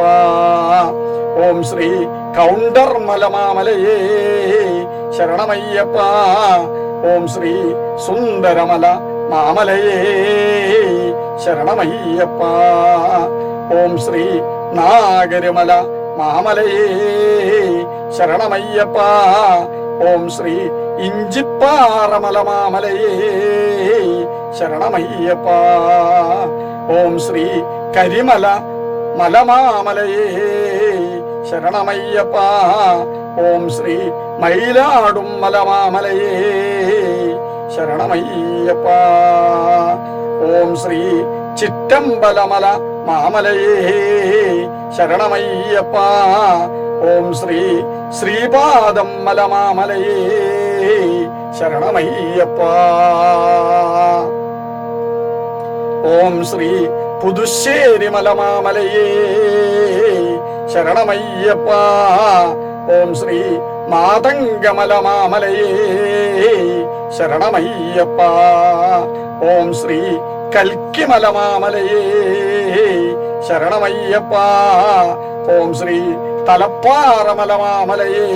Speaker 1: ഓം ശ്രീ കൗണ്ടർമലമാമലയേ ശരണമയ്യപ്പ. ഓം ശ്രീ സുന്ദരമല മാമലയേ ശരണമയ്യപ്പ. ഓം ശ്രീ നാഗരിമല മാമലയേ ശരണമയ്യപ്പ. ഓം ശ്രീ ഇഞ്ചിപ്പാറമല മാമലയേ ശരണമയ്യപ്പ. ഓം ശ്രീ കരിമല മലമാമലയേ ശരണമയ്യപ്പ. ഓം ശ്രീ മയിലാടും മലമാമലയേ ശരണമയ്യപ്പ. ഓം ശ്രീ ചിറ്റമ്പലമല മാമലയേ ശരണമയ്യപ്പ. ഓം ശ്രീ ശ്രീപാദം മലമാമലയേ ശരണമയ്യപ്പ. ഓം ശ്രീ പുതുശ്ശേരി മലമാമലയേ ശരണമയ്യപ്പ. ഓം ശ്രീ മാതംഗമലമാമലയേ ശരണമയ്യപ്പ. ഓം ശ്രീ കൽക്കിമലമാമലയേ ശരണമയ്യപ്പ. ഓം ശ്രീ തലപ്പാറമലമാമലയേ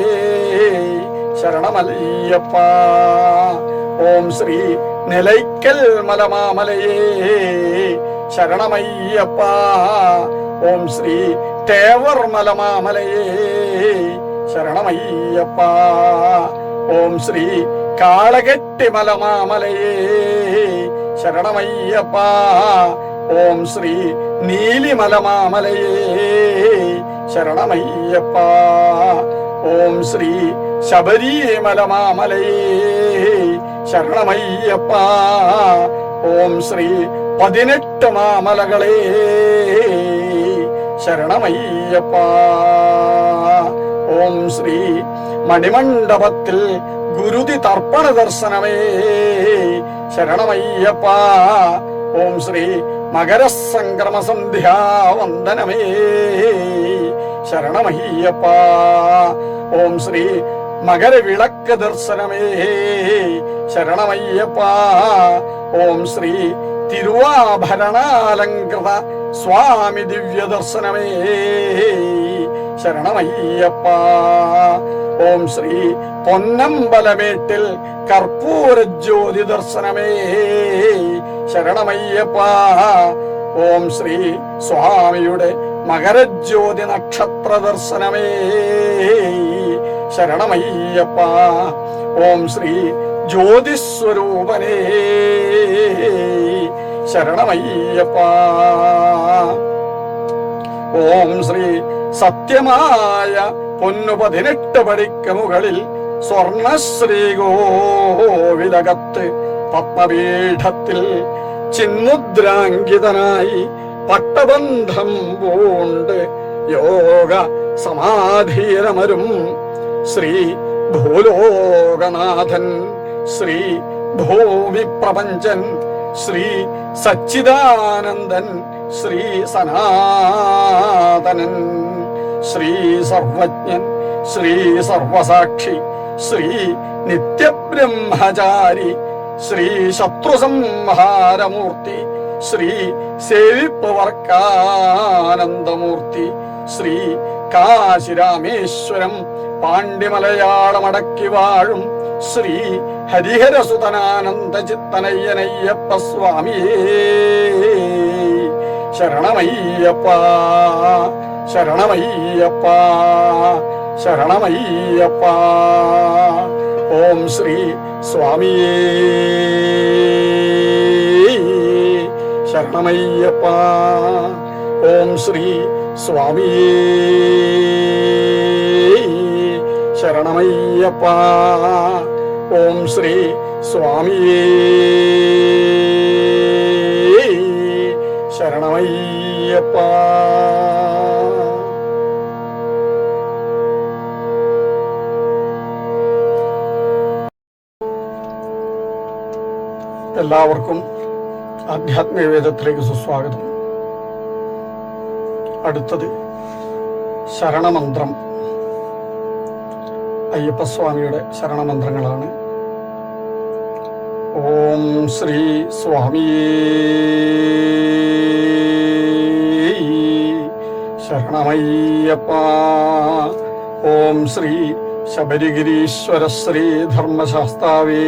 Speaker 1: ശരണമയ്യപ്പ. ഓം ശ്രീ നിലയ്ക്കൽ മലമാമലയേ ശരണമയ്യപ്പ. ഓം ശ്രീ തേവർ മലമാമലയേ ശരണമയ്യപ്പ. ഓം ശ്രീ കാളകെട്ടി മലമാമലയേ ശരണമയ്യപ്പ. ഓം ശ്രീ നീലിമലമാമലയേ ശരണമയ്യപ്പ. ഓം ശ്രീ ശബരിമല മാമലയേ ശരണമയ്യപ്പ. ഓം ശ്രീ 18 മാമലകളേ ശരണമയ്യപ്പ. ഓം ശ്രീ മണിമണ്ഡപത്തിൽ ഗുരുതി തർപ്പണ ദർശനമേ ശരണമയ്യപ്പ. ഓം ശ്രീ മകരസംക്രമ സന്ധ്യാവന്ദനമേ ശരണമയ്യപ്പ. ഓം ശ്രീ മകരവിളക്ക് ദർശനമേ ശരണമയ്യപ്പ. ഓം ശ്രീ തിരുവാഭരണാലങ്കൃത സ്വാമി ദിവ്യ ദർശനമേ ശരണമയ്യപ്പ. ഓം ശ്രീ പൊന്നമ്പലമേട്ടിൽ കർപ്പൂര ജ്യോതി ദർശനമേ ശരണമയ്യപ്പ. ഓം ശ്രീ സ്വാമിയുടെ മകരജ്യോതി നക്ഷത്ര ദർശനമേ ശരണമയ്യപ്പ. ഓം ശ്രീ ജ്യോതിസ്വരൂപനേ ശരണമയ്യപ്പ. ഓം ശ്രീ സത്യമായ പൊന്നു 18 പടിക്ക് മുകളിൽ സ്വർണശ്രീകോവിലകത്ത് പത്മപീഠത്തിൽ ചിന്മുദ്രാങ്കിതനായി പട്ടബന്ധം പൂണ്ട് യോഗ സമാധീനമരും ശ്രീ ഭൂലോകനാഥൻ ശ്രീ ഭൂമി പ്രപഞ്ചൻ ശ്രീ സച്ചിദാനന്ദൻ ശ്രീ സനാതനൻ ശ്രീ സർവജ്ഞൻ ശ്രീ സർവസാക്ഷി ശ്രീ നിത്യബ്രഹ്മചാരി ശ്രീ ശത്രുസംഹാരമൂർത്തി ശ്രീ സേവിപ്പവർക്കാനന്ദമൂർത്തി ശ്രീ കാശിരാമേശ്വരം പാണ്ഡ്യമലയാളമടക്കി വാഴും ശ്രീ ഹരിഹരസുതനാനന്ദ ചിത്തനയ്യനയ്യപ്പ സ്വാമിയേ ശരണമയ്യപ്പ ശരണമയ്യപ്പ ശരണമയ്യപ്പ. ഓം ശ്രീ സ്വാമിയേ ശരണമയ്യപ്പ. ഓം ശ്രീ സ്വാമിയേ ശരണമയ്യപ്പ. ഓം ശ്രീ സ്വാമിയേ ശരണമയ്യപ്പ. എല്ലാവർക്കും ആധ്യാത്മിക വേദത്തിലേക്ക് സുസ്വാഗതം. അടുത്തത് ശരണമന്ത്രം. അയ്യപ്പസ്വാമിയുടെ ശരണമന്ത്രങ്ങളാണ്. ഓം ശ്രീ സ്വാമിയേ ശരണമയ്യപ്പ. ഓം ശ്രീ ശബരിഗിരീശ്വര ശ്രീ ധർമ്മശാസ്താവേ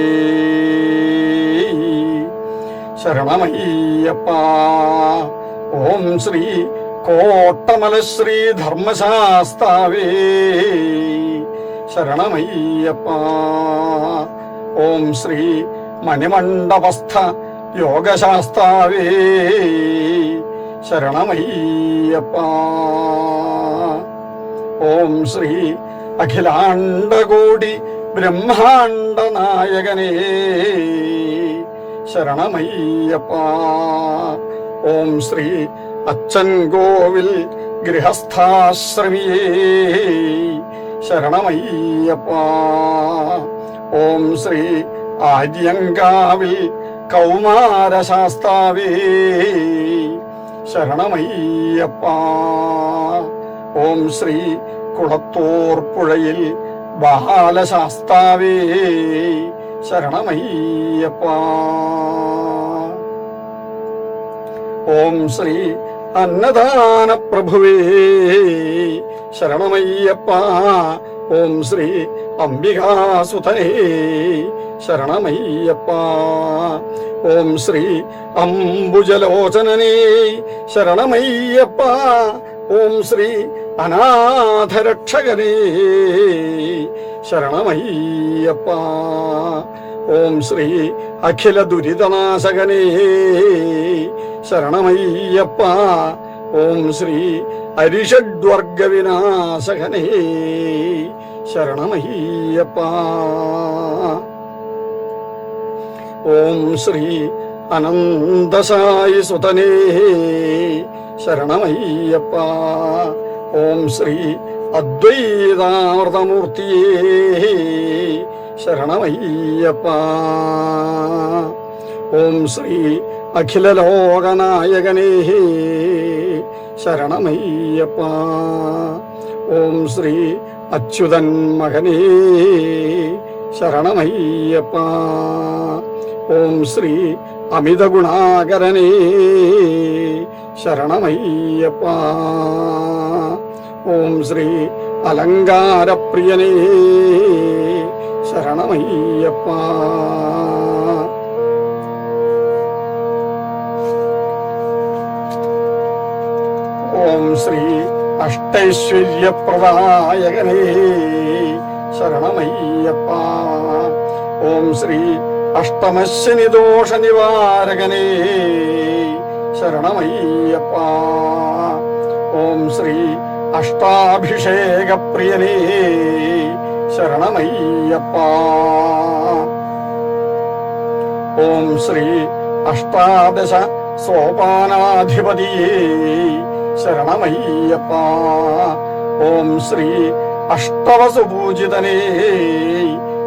Speaker 1: ശരണമയ്യപ്പ. ഓം ശ്രീ കോട്ടമല ശ്രീ ധർമ്മശാസ്താവേ ശരണമയ്യപ്പ. ഓം ശ്രീ മണിമണ്ഡപസ്ഥ യോഗശാസ്താവേ ശരണമയ്യപ്പ. ഓം ശ്രീ അഖിലാണ്ടകോടി ബ്രഹ്മാണ്ട നായകനേ ശരണമയ്യപ്പ. ഓം ശ്രീ അച്ഛൻ കോവിൽ ഗൃഹസ്ഥാശ്രമിയേ ശരണമയ്യപ്പ. ഓം ശ്രീ ആര്യങ്കാവിൽ കൗമാരശാസ്താവേ ശരണമയ്യപ്പ. ഓം ശ്രീ കുളത്തൂർ പുഴയിൽ ബാലശാസ്താവേ ശരണമയ്യപ്പ. ഓം ശ്രീ അന്നദാന പ്രഭുവേ ശരണമയ്യപ്പ. ഓം ശ്രീ അംബികാസുതനേ ശരണമയ്യപ്പ. ഓം ശ്രീ അംബുജലോചനനേ ശരണമയ്യപ്പ. ഓം ശ്രീ അനാഥരക്ഷകനേ ശരണമയ്യപ്പ. ഓം ശ്രീ അഖില ദുരിതനാശകനേ ശരണമയ്യപ്പ. ഓം ശ്രീ അരിഷഡ്വർഗ വിനാശകനേ ശരണമയ്യപ്പ. ഓം ശ്രീ അനന്തസായി സുതനേ ശരണമയ്യപ്പ. ഓം ശ്രീ അദ്വൈതാമൃതമൂർത്തിയേ ശരണമയ്യപ്പ. ഓം ശ്രീ അഖിലലോകനായകനേ ശരണമയ്യപ്പ. ഓം ശ്രീ അച്യുതൻ മകനേ ശരണമയ്യപ്പ. ഓം ശ്രീ അമിത ഗുണാകരനേ ശരണമയ്യപ്പ. ഓം ശ്രീ അലങ്കാരപ്രിയനേ ശരണമയ്യപ്പ. ഓം ശ്രീ അഷ്ടൈശ്വര്യപ്രദായകനേ ശരണമയ്യപ്പ. ഓം ശ്രീ അഷ്ടമശനിദോഷ നിവാരകനേ ശരണമയ്യപ്പ. ഓം ശ്രീ അഷ്ടാഭിഷേകപ്രിയനേ ശരണമയ്യപ്പ. ഓം ശ്രീ അഷ്ടാദശ സോപാനാധിപതിയേ ശരണമയ്യപ്പ. ഓം ശ്രീ അഷ്ടവസുപൂജിതനേ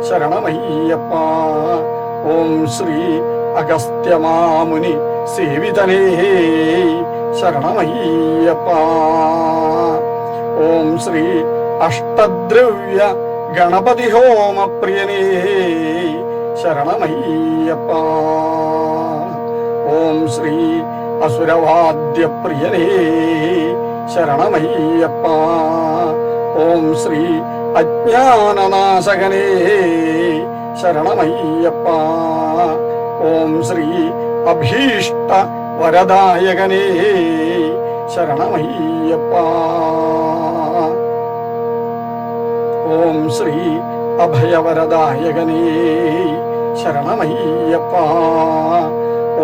Speaker 1: ശരണമയ്യപ്പ. ഓം ശ്രീ അഗസ്ത്യമാമുനി സേവിതനേ ശരണമയ്യപ്പ. ഓം ശ്രീ അഷ്ടദ്രവ്യ ഗണപതി ഹോമപ്രിയനേ ശരണമയ്യപ്പ. ഓം ശ്രീ അസുരവാദ്യപ്രിയനേ ശരണമയ്യപ്പ. ഓം ശ്രീ അജ്ഞാനനാശകനേ ശരണമയ്യപ്പ. ഓം ശ്രീ അഭീഷ്ട വരദായകനേ ശരണമയ്യപ്പ. ഓം ശ്രീ അഭയവരദായകനേ ശരണമയ്യപ്പ.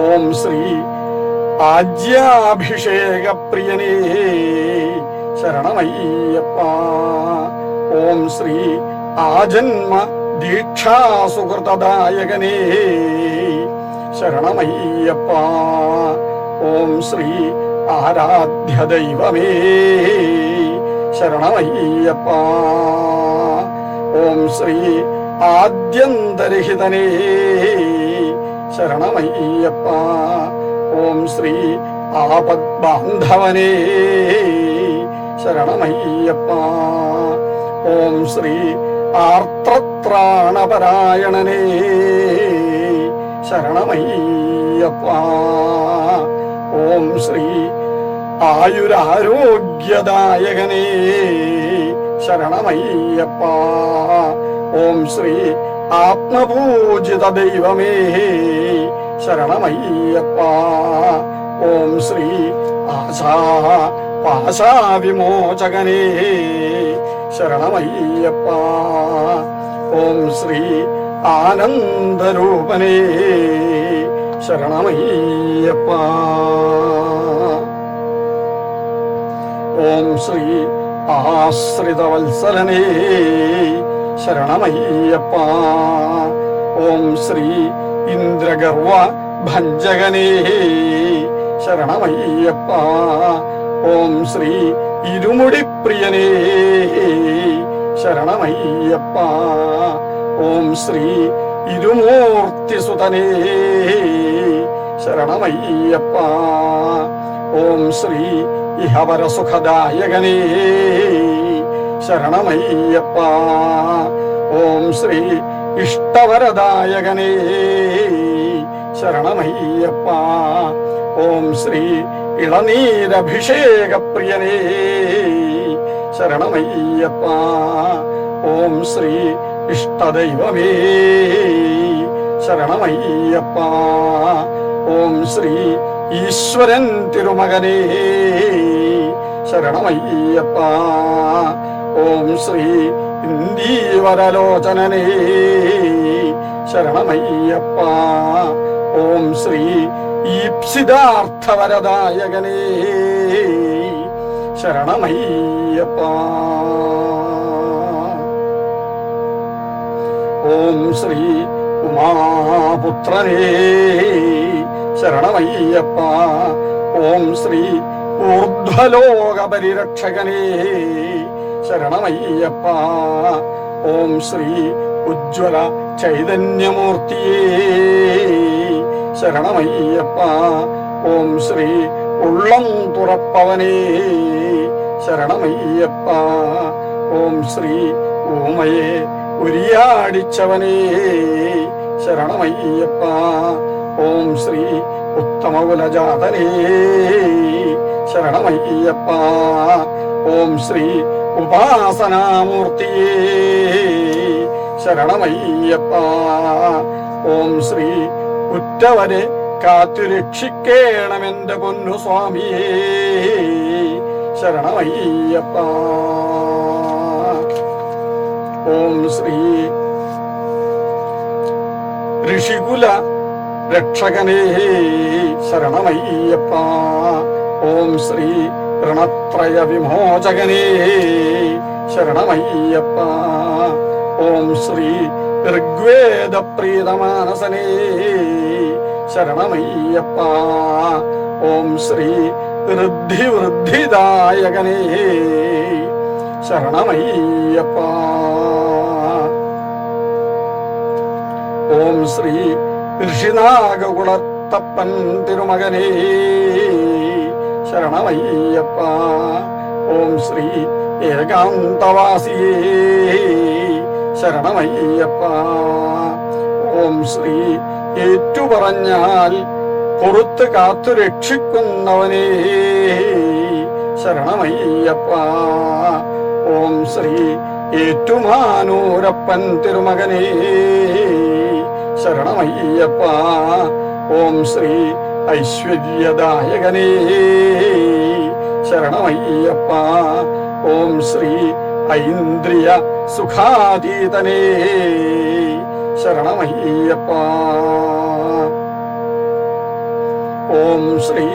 Speaker 1: ഓം ശ്രീ ആജ്യാഭിഷേകപ്രിയനേ ശരണമയ്യപ്പ. ഓം ശ്രീ ആജന്മ ദീക്ഷാസുഹൃതദായകനേ ശരണമയ്യപ്പ. ഓം ശ്രീ ആരാധ്യദൈവമേ ശരണമയ്യപ്പ. ഓം ശ്രീ ആദ്യന്തരഹിതനേ ശരണമയ്യപ്പ. ഓം ശ്രീ ആപദ്ബാന്ധവനേ ശരണമയ്യപ്പ. ഓം ശ്രീ ആർത്രത്രാണപരായണനേ ശരണമയ്യപ്പ. ഓം ശ്രീ ആയുരാരോഗ്യദായകനേ ശരണമയ്യപ്പ. ഓം ശ്രീ ആത്മപൂജിത ദൈവമേ ശരണമയ്യപ്പ. ഓം ശ്രീ പാശാവിമോചകനേ ശരണമയ്യപ്പ. ഓം ശ്രീ ആനന്ദരൂപനേ ശരണമയ്യപ്പ. ഓം ശ്രീ ആശ്രിതവത്സലനേ ശരണമയ്യപ്പ. ഓം ശ്രീ ഇന്ദ്രഗർവ ഭഞ്ജകനേ ശരണമയ്യപ്പ. ഓം ശ്രീ ഇരുമുടിപ്രിയനേ ശരണമയ്യപ്പ. ഓം ശ്രീ ഇരുമൂർത്തിസുതനേ ശരണമയ്യപ്പ. ഓം ശ്രീ ഇഹവരസുഖദായകനേ ശരണമയ്യപ്പ. ഓം ശ്രീ ഇഷ്ടവരദായകനേ ശരണമയ്യപ്പ. ഓം ശ്രീ ഇളനീരഭിഷേകപ്രിയനേ ശരണമയ്യപ്പ. ഓം ശ്രീ ഇഷ്ടദൈവമേ ശരണമയ്യപ്പ. ഓം ശ്രീ ഈശ്വരൻ തിരുമകനേ ശരണമയ്യപ്പ. ഓം ശ്രീ ഇന്ദീവരലോചനനേ ശരണമയ്യപ്പ. ഓം ശ്രീ ഈപ്സിതാർത്ഥവരദായകനേ ശരണമയ്യപ്പ. ഓം ശ്രീ ഉമാപുത്രനേ ശരണമയ്യപ്പ. ഓം ശ്രീ ഊർധ്വലോക പരിരക്ഷകനേ ശരണമയ്യപ്പ. ഓം ശ്രീ ഉജ്ജ്വല ചൈതന്യമൂർത്തിയേ ശരണമയ്യപ്പ. ഓം ശ്രീ ഉള്ളം തുറപ്പവനേ ശരണമയ്യപ്പ. ഓം ശ്രീ ഊമയെ ഉരിയാടിച്ചവനേ ശരണമയ്യപ്പ. ഓം ശ്രീ ഉത്തമകുലജാതനേ ശരണമയ്യപ്പ. ഓം ശ്രീ ഉപാസനാമൂർത്തിയേ ശരണമയ്യപ്പ. ഓം ശ്രീ ഉറ്റവരെ കാത്തുരക്ഷിക്കേണമെന്റെ പൊന്നു സ്വാമിയേ ശരണമയ്യപ്പ. ഓം ശ്രീ ഋഷികുല രക്ഷകനേ ശരണമയ്യപ്പ. ഓം ശ്രീ ഋണത്രയ വിമോചകനേ ശരണമയ്യപ്പ. ഓം ശ്രീ ഋഗ്വേദ പ്രീതമാനസനേ ശരണമയ്യപ്പ. ഓം ശ്രീ ഋദ്ധിവൃദ്ധിദായകനേ ശരണമയ്യപ്പ. ഓം ശ്രീ ഋഷിനാഗകുളത്തപ്പൻ തിരുമകനേ ശരണമയ്യപ്പ. ഓം ശ്രീ ഏകാന്തവാസിയേ ശരണമയ്യപ്പ. ഓം ശ്രീ ഏറ്റുപറഞ്ഞാൽ പുറത്ത് കാത്തു രക്ഷിക്കുന്നവനേ ശരണമയ്യപ്പ. ഓം ശ്രീ ഏറ്റുമാനൂരപ്പൻ തിരുമകനേ ശരണമയ്യപ്പ. ഓം ശ്രീ ഐശ്വര്യദായകനേ ശരണമയ്യപ്പ. ഓം ശ്രീ ഐന്ദ്രിയ സുഖാതീതനേ ശരണമയ്യപ്പ. ഓം ശ്രീ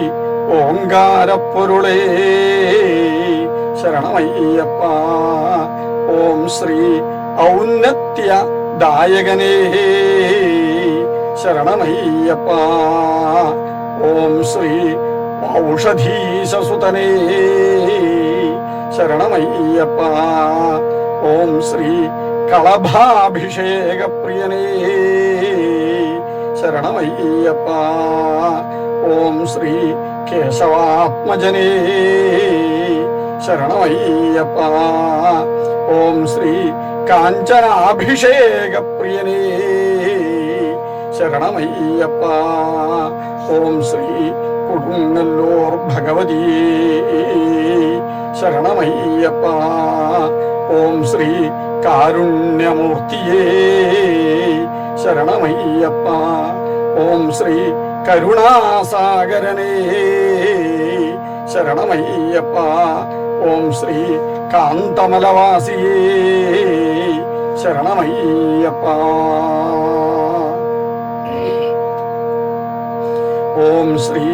Speaker 1: ഓങ്കാരപ്പൊരുളേ ശരണമയ്യപ്പ. ഓം ശ്രീ ഔന്നത്യ ദായകനേ ശരണമയ്യപ്പ. ഓം ശ്രീ ഔഷധീശസുതനേ ശരണമയ്യപ്പ. ഓം ശ്രീ കളഭാഭിഷേകപ്രിയനേ ശരണമയ്യപ്പ. ഓം ശ്രീ കേശവാത്മജനേ ശരണമയ്യപ്പ. ഓം ശ്രീ കാഞ്ചനാഭിഷേകപ്രിയനേ ശരണമയ്യപ്പ. ഓം ശ്രീ കൊടുങ്ങല്ലൂർ ഭഗവതീ ശരണമയ്യപ്പ. ഓം ശ്രീ കാരുണ്യമൂർത്തിയേ ശരണമയ്യപ്പ. ഓം ശ്രീ കരുണാസാഗരനേ ശരണമയ്യപ്പ. ഓം ശ്രീ കാന്തമലവാസിയേ ശരണമയ്യപ്പ. ഓം ശ്രീ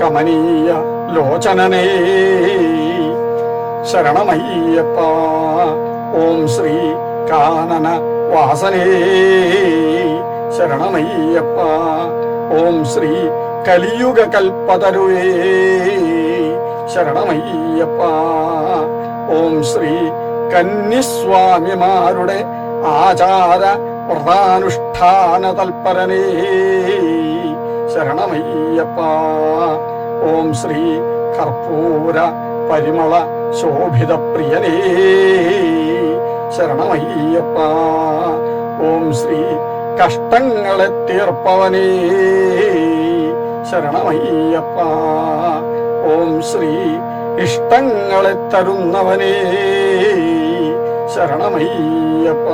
Speaker 1: കമനീയ ലോചനനേ ശരണമയ്യപ്പ. ഓം ശ്രീ കാനന വാസനേ ശരണമയ്യപ്പ. ഓം ശ്രീ കലിയുഗ കൽപ്പതരുവേ ശരണമയ്യപ്പ. ഓം ശ്രീ കന്യസ്വാമിമാരുടെ ആചാര വ്രതാനുഷ്ഠാന തൽപരനേ ശരണമയ്യപ്പ. ഓം ശ്രീ കർപ്പൂര പരിമള ശോഭിത പ്രിയനേ ശരണമയ്യപ്പ. ഓം ശ്രീ കഷ്ടങ്ങളെ തീർപ്പവനേ ശരണമയ്യപ്പ. ഓം ശ്രീ ഇഷ്ടങ്ങളെ തരുന്നവനേ ശരണമയ്യപ്പ.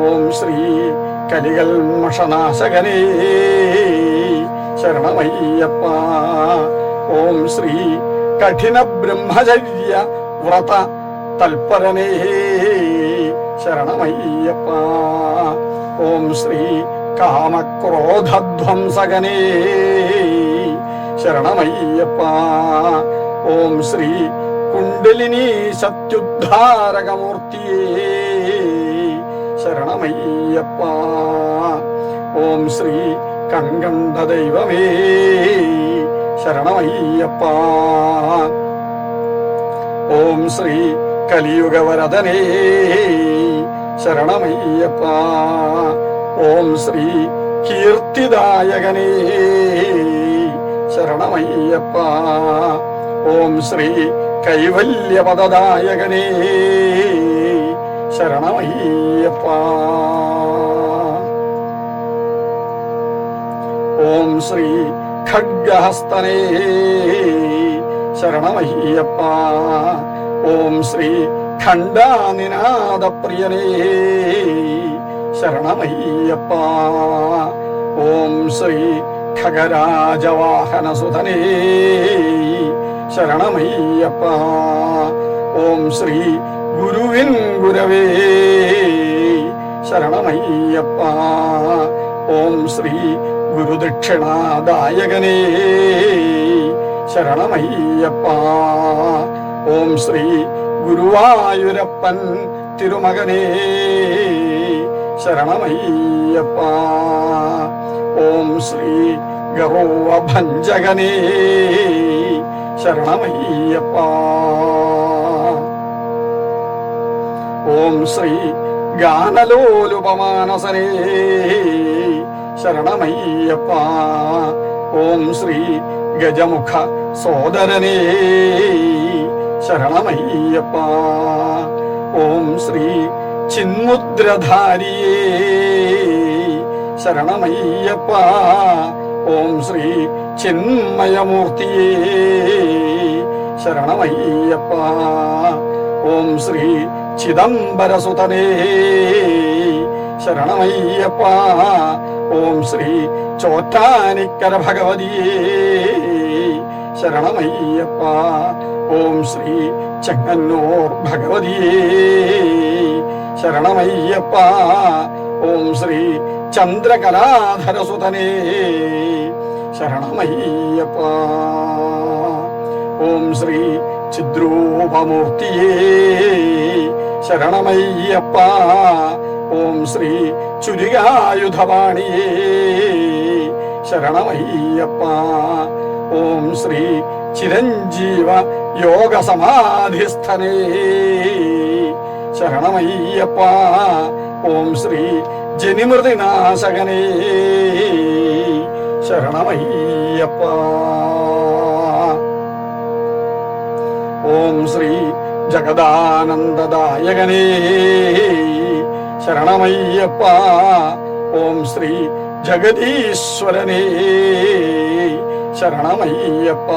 Speaker 1: ഓം ശ്രീ കലികൽമഷനാശകനേ ശരണമയ്യപ്പ. ഓം ശ്രീ കഠിന ബ്രഹ്മചര്യ വ്രത തൽപരനേ ശരണമയ്യപ്പ. ഓം ശ്രീ കാമക്രോധധ്വംസകനേ ശരണമയ്യപ്പ. ഓം ശ്രീ കുണ്ടലിനീ സത്യുദ്ധാരകമൂർത്തിയേ ശരണമയ്യപ്പ. ഓം ശ്രീ കൺകണ്ട ദൈവമേ ശരണമയ്യപ്പ. ഓം ശ്രീ കലിയുഗവരദനേ ശരണമയ്യപ്പ. ഓം ശ്രീ കീർത്തിദായകനേ ശരണമയ്യപ്പ. ഓം ശ്രീ കൈവല്യപദദായകനേ ശരണമയ്യപ്പ. ഓം ശ്രീ ഖഡ്ഗഹസ്തനേ ശരണമയ്യപ്പ. ഓം ശ്രീ ഖണ്ഡാനിനാദപ്രിയനേ ശരണമയ്യപ്പ. ഓം ശ്രീ ഖഗരാജവാഹനസുതനേ ശരണമയ്യപ്പ. ഓം ശ്രീ ഗുരുവിൻ ഗുരവേ ശരണമയ്യപ്പ. ഓം ശ്രീ ഗുരുദക്ഷിണാദായകനേ ശരണമയ്യപ്പ. ഓം ശ്രീ ഗുരുവായൂരപ്പൻ തിരുമകനേ ശരണമയ്യപ്പ. ഓം ശ്രീ ഗൗവഭഞ്ജകനേ ശരണമയ്യപ്പ. ഓം ശ്രീ ഗാനലോലുപമാനസനേ ശരണമയ്യപ്പ. ഓം ശ്രീ ഗജമുഖ സോദരനേ ശരണമയ്യപ്പ. ഓം ശ്രീ ചിന്മുദ്രധാരിയേ ശരണമയ്യപ്പ. ഓം ശ്രീ ചിന്മയമൂർത്തിയേ ശരണമയ്യപ്പ. ഓം ശ്രീ ചിദംബരസുതനേ ശരണമയ്യപ്പ. ഓം ശ്രീ ചോറ്റാനിക്കര ഭഗവതിയേ ശരണമയ്യപ്പ. ഓം ശ്രീ ചെങ്ങന്നൂർ ഭഗവതിയേ ശരണമയ്യപ്പ. ഓം ശ്രീ ചന്ദ്രകലാധരസുതനേ ശരണമയ്യപ്പ. ഓം ശ്രീ ചിദ്രൂപമൂർത്തിയേ ശരണമയ്യപ്പ. ഓം ശ്രീ ചുരികായുധവാണിയേ ശരണമയ്യപ്പ. ഓം ശ്രീ ചിരഞ്ജീവ യോഗസമാധിസ്ഥനേ ശരണമയ്യപ്പ. ഓം ശ്രീ ജനിമൃതിനാശകനേ ശരണമയ്യപ്പ. ഓം ശ്രീ ജഗദാനന്ദദായകനേ ശരണമയ്യപ്പ. ഓം ശ്രീ ജഗദീശ്വരനേ ശരണമയ്യപ്പ.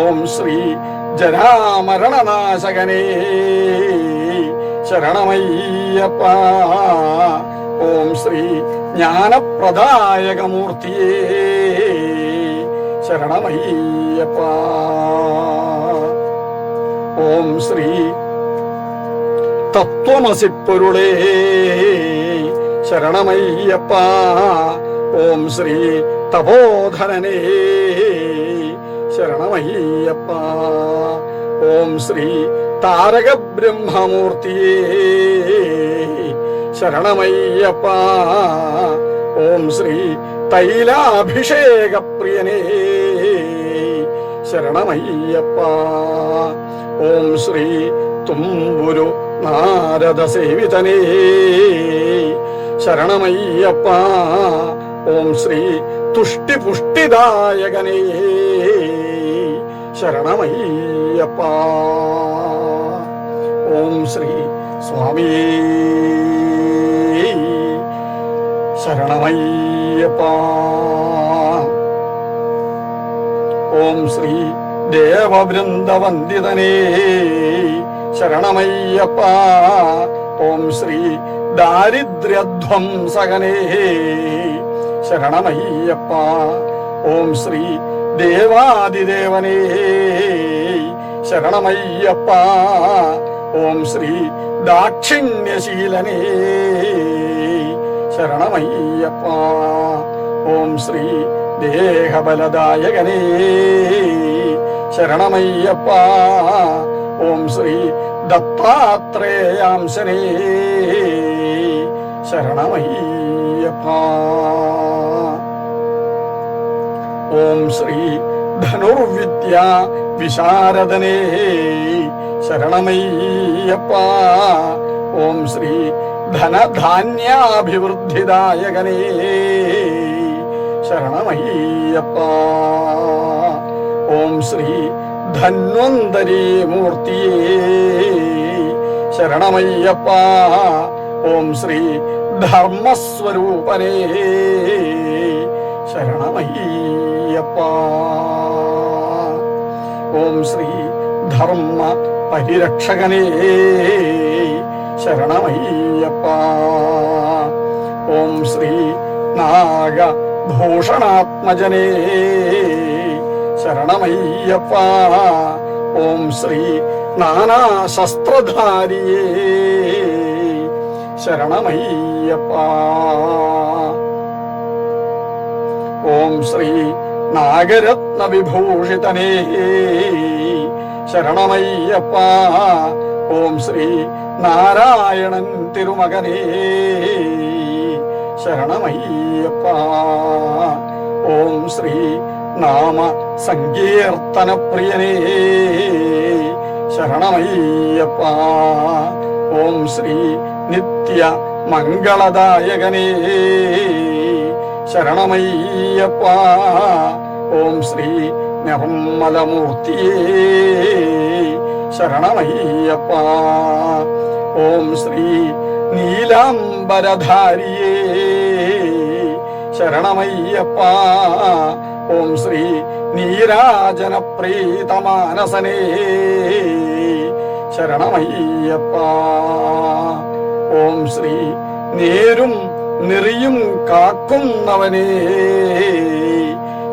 Speaker 1: ഓം ശ്രീ ജരാമരണനാശകനേ ശരണമയ്യപ്പ. ഓം ശ്രീ ജ്ഞാനപ്രദായകമൂർത്തിയേ ശരണമയ്യപ്പ. ഓം ശ്രീ തത്വമസി പൊരുളേ ശരണമയ്യപ്പ. ഓം ശ്രീ തപോധനനേ ശരണമയ്യപ്പ. ഓം ശ്രീ താരക ബ്രഹ്മമൂർത്തിയേ ശരണമയ്യപ്പ. ഓം ശ്രീ തൈലാഭിഷേകപ്രിയനേ ശരണമയ്യപ്പ. ഓം ശ്രീ തുമ്പുരു നാരദസേവിതനേ ശരണമയ്യപ്പ. ഓം ശ്രീ തുഷ്ടിപുഷ്ടിദായകനേ ശരണമയ്യപ്പ. ഓം ശ്രീ സ്വാമിയേ ശരണമയ്യപ്പ. ഓം ശ്രീ ദേവവൃന്ദവന്ദിതനേ ശരണമയ്യപ്പ. ഓം ശ്രീ ദാരിദ്ര്യധ്വംസകനേ ശരണമയ്യപ്പ. ഓം ശ്രീ ദേവാദിദേവനേ ശരണമയ്യപ്പ. ഓം ശ്രീ ദാക്ഷിണ്യശീലനേ ശരണമയ്യപ്പ. ഓം ശ്രീ ദേഹബലദായകനേ ശരണമയ്യപ്പ. ഓം ശ്രീ ദത്താത്രേയാംശനേ ശരണമയ്യപ്പ. ഓം ശ്രീ ധനുർവിദ്യ വിശാരദനേ ശരണമയ്യപ്പ. ഓം ശ്രീ ധനധാന്യാഭിവൃദ്ധിദായകനേ ശരണമയ്യപ്പ. ഓം ശ്രീ ധന്വന്തരീ മൂർത്തിയേ ശരണമയ്യപ്പ. ഓം ശ്രീ ധർമ്മസ്വരൂപനേ ശരണമയ്യപ്പ. ഓം ശ്രീ ധർമ്മ പരിരക്ഷകനേ ശരണമയ്യപ്പ. ഓം ശ്രീ നാഗഭൂഷണാത്മജനേ ശരണമയ്യപ്പ. ഓം ശ്രീ നാനാശസ്ത്രധാരിയേ ശരണമയ്യപ്പ. ഓം ശ്രീ നാഗരത്നവിഭൂഷിതനേ ശരണമയ്യപ്പ. ഓം ശ്രീ നാരായണൻ തിരുമകനേ ശരണമയ്യപ്പ. ഓം ശ്രീ നാമ സങ്കീർത്തനപ്രിയനേ ശരണമയ്യപ്പ. ഓം ശ്രീ നിത്യ മംഗളദായകനേ ശരണമയ്യപ്പ. ഓം ശ്രീ നിർമ്മലമൂർത്തിയേ ശരണമയ്യപ്പ. ഓം ശ്രീ നീലാംബരധാരിയേ ശരണമയ്യപ്പ. ഓം ശ്രീ നീരാജനപ്രീതമാനസനേ ശരണമയ്യപ്പ. ഓം ശ്രീ നേരും നെറിയും കാക്കുന്നവനേ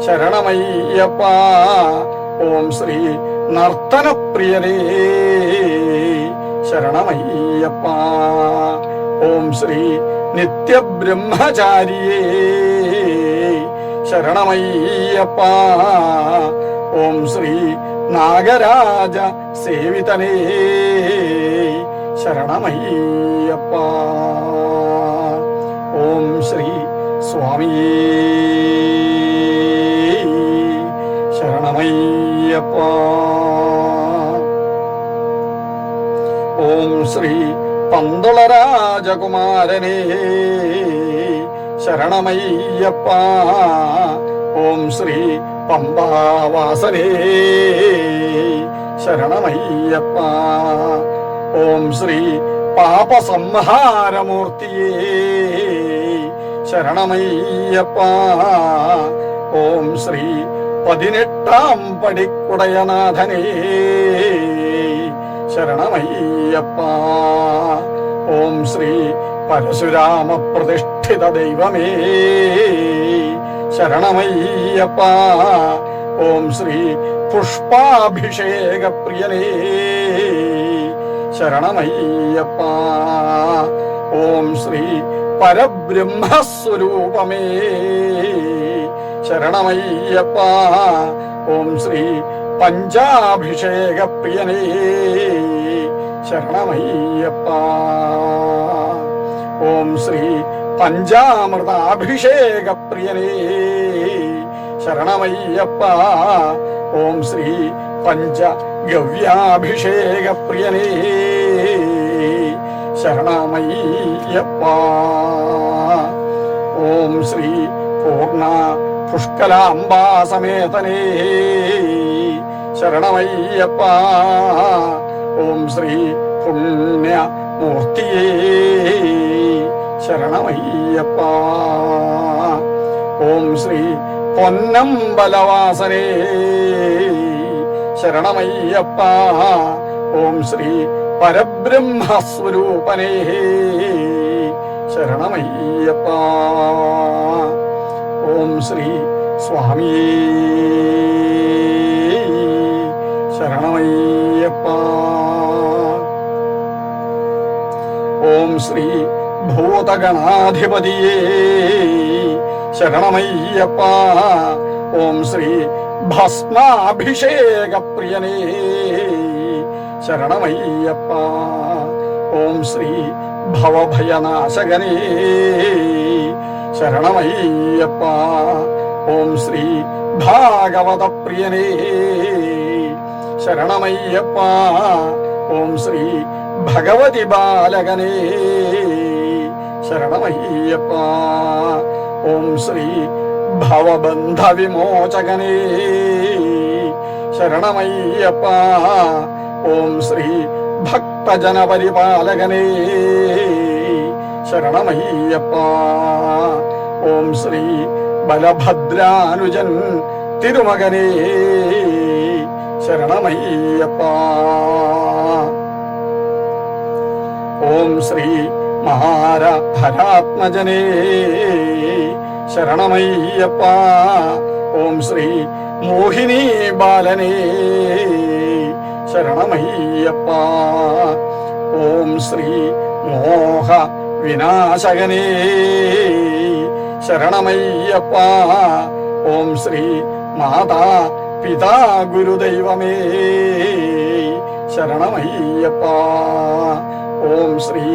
Speaker 1: ശരണമയ്യപ്പ. ഓം ശ്രീ നർത്തനപ്രിയനേ ശരണമയ്യപ്പ. ഓം ശ്രീ നിത്യബ്രഹ്മചാരിയേ ശരണമയ്യപ്പ. ഓം ശ്രീ നാഗരാജ സേവിതനേ ശരണമയ്യപ്പ. ഓം ശ്രീ സ്വാമിയേ ശരണമയ്യപ്പ. ഓം ശ്രീ പന്തളരാജകുമാരനേ ശരണമയ്യപ്പ. ഓം ശ്രീ പമ്പാവാസനേ ശരണമയ്യപ്പ. ഓം ശ്രീ പാപസംഹാരമൂർത്തിയേ ശരണമയ്യപ്പ. ഓം ശ്രീ 18 പടിക്കുടയനാഥനേ ശരണമയ്യപ്പ. ഓം ശ്രീ പരശുരാമ പ്രതിഷ്ഠിത ദൈവമേ ശരണമയ്യപ്പ. ഓം ശ്രീ പുഷ്പാഭിഷേക പ്രിയനേ ശരണമയ്യപ്പ. ഓം ശ്രീ പരബ്രഹ്മസ്വരൂപമേ ശരണമയ്യപ്പ. ഓം ശ്രീ പഞ്ചാഭിഷേക പ്രിയനേ ശരണമയ്യപ്പ. ഓം ശ്രീ പഞ്ചാമൃതാഭിഷേക പ്രിയനേ ശരണമയ്യപ്പ. ഓം ശ്രീ പഞ്ചഗവ്യാഭിഷേക പ്രിയനേ ശരണമയ്യപ്പ. ഓം ശ്രീ പൂർണ്ണ പുഷ്കലാംബാസമേതനേ ശരണമയ്യപ്പ. ഓം ശ്രീ പുണ്യമൂർത്തിയേ ശരണമയ്യപ്പ. ഓം ശ്രീ പൊന്നമ്പലവാസനേ ശരണമയ്യപ്പ. ഓം ശ്രീ പരബ്രഹ്മസ്വരൂപനേ ശരണമയ്യപ്പ. ഓം ശ്രീ സ്വാമിയേ ശരണമയ്യപ്പ. ഓം ശ്രീ ഭൂതഗണാധിപതിയേ ശരണമയ്യപ്പ. ഓം ശ്രീ ഭസ്മാഭിഷേക പ്രിയനേ ശരണമയ്യപ്പ. ഓം ശ്രീ ഭവഭയനാശകനേ ശരണമയ്യപ്പ. ഓം ശ്രീ ഭാഗവതപ്രിയനേ ശരണമയ്യപ്പ. ഓം ശ്രീ ഭഗവതി ബാലകനേ ശരണമയ്യപ്പ. ഓം ശ്രീ ഭവബന്ധവിമോചകനേ ശരണമയ്യപ്പ. ഓം ശ്രീ ഭക്തജനപരിപാലകനേ ശരണമയ്യപ്പ. ഓം ശ്രീ ബലഭദ്രാനുജൻ തിരുമകനേ ശരണമയ്യപ്പ. ഓം ശ്രീ മഹാരധരാത്മജനേ ശരണമയ്യപ്പ. ഓം ശ്രീ മോഹിനി ബാലനേ ശരണമയ്യപ്പ. ഓം ശ്രീ മോഹ വിനാശകനേ ശരണമയ്യപ്പ. ഓം ശ്രീ മാതാ പിതാ ഗുരുദൈവമേ ശരണമയ്യപ്പ. ഓം ശ്രീ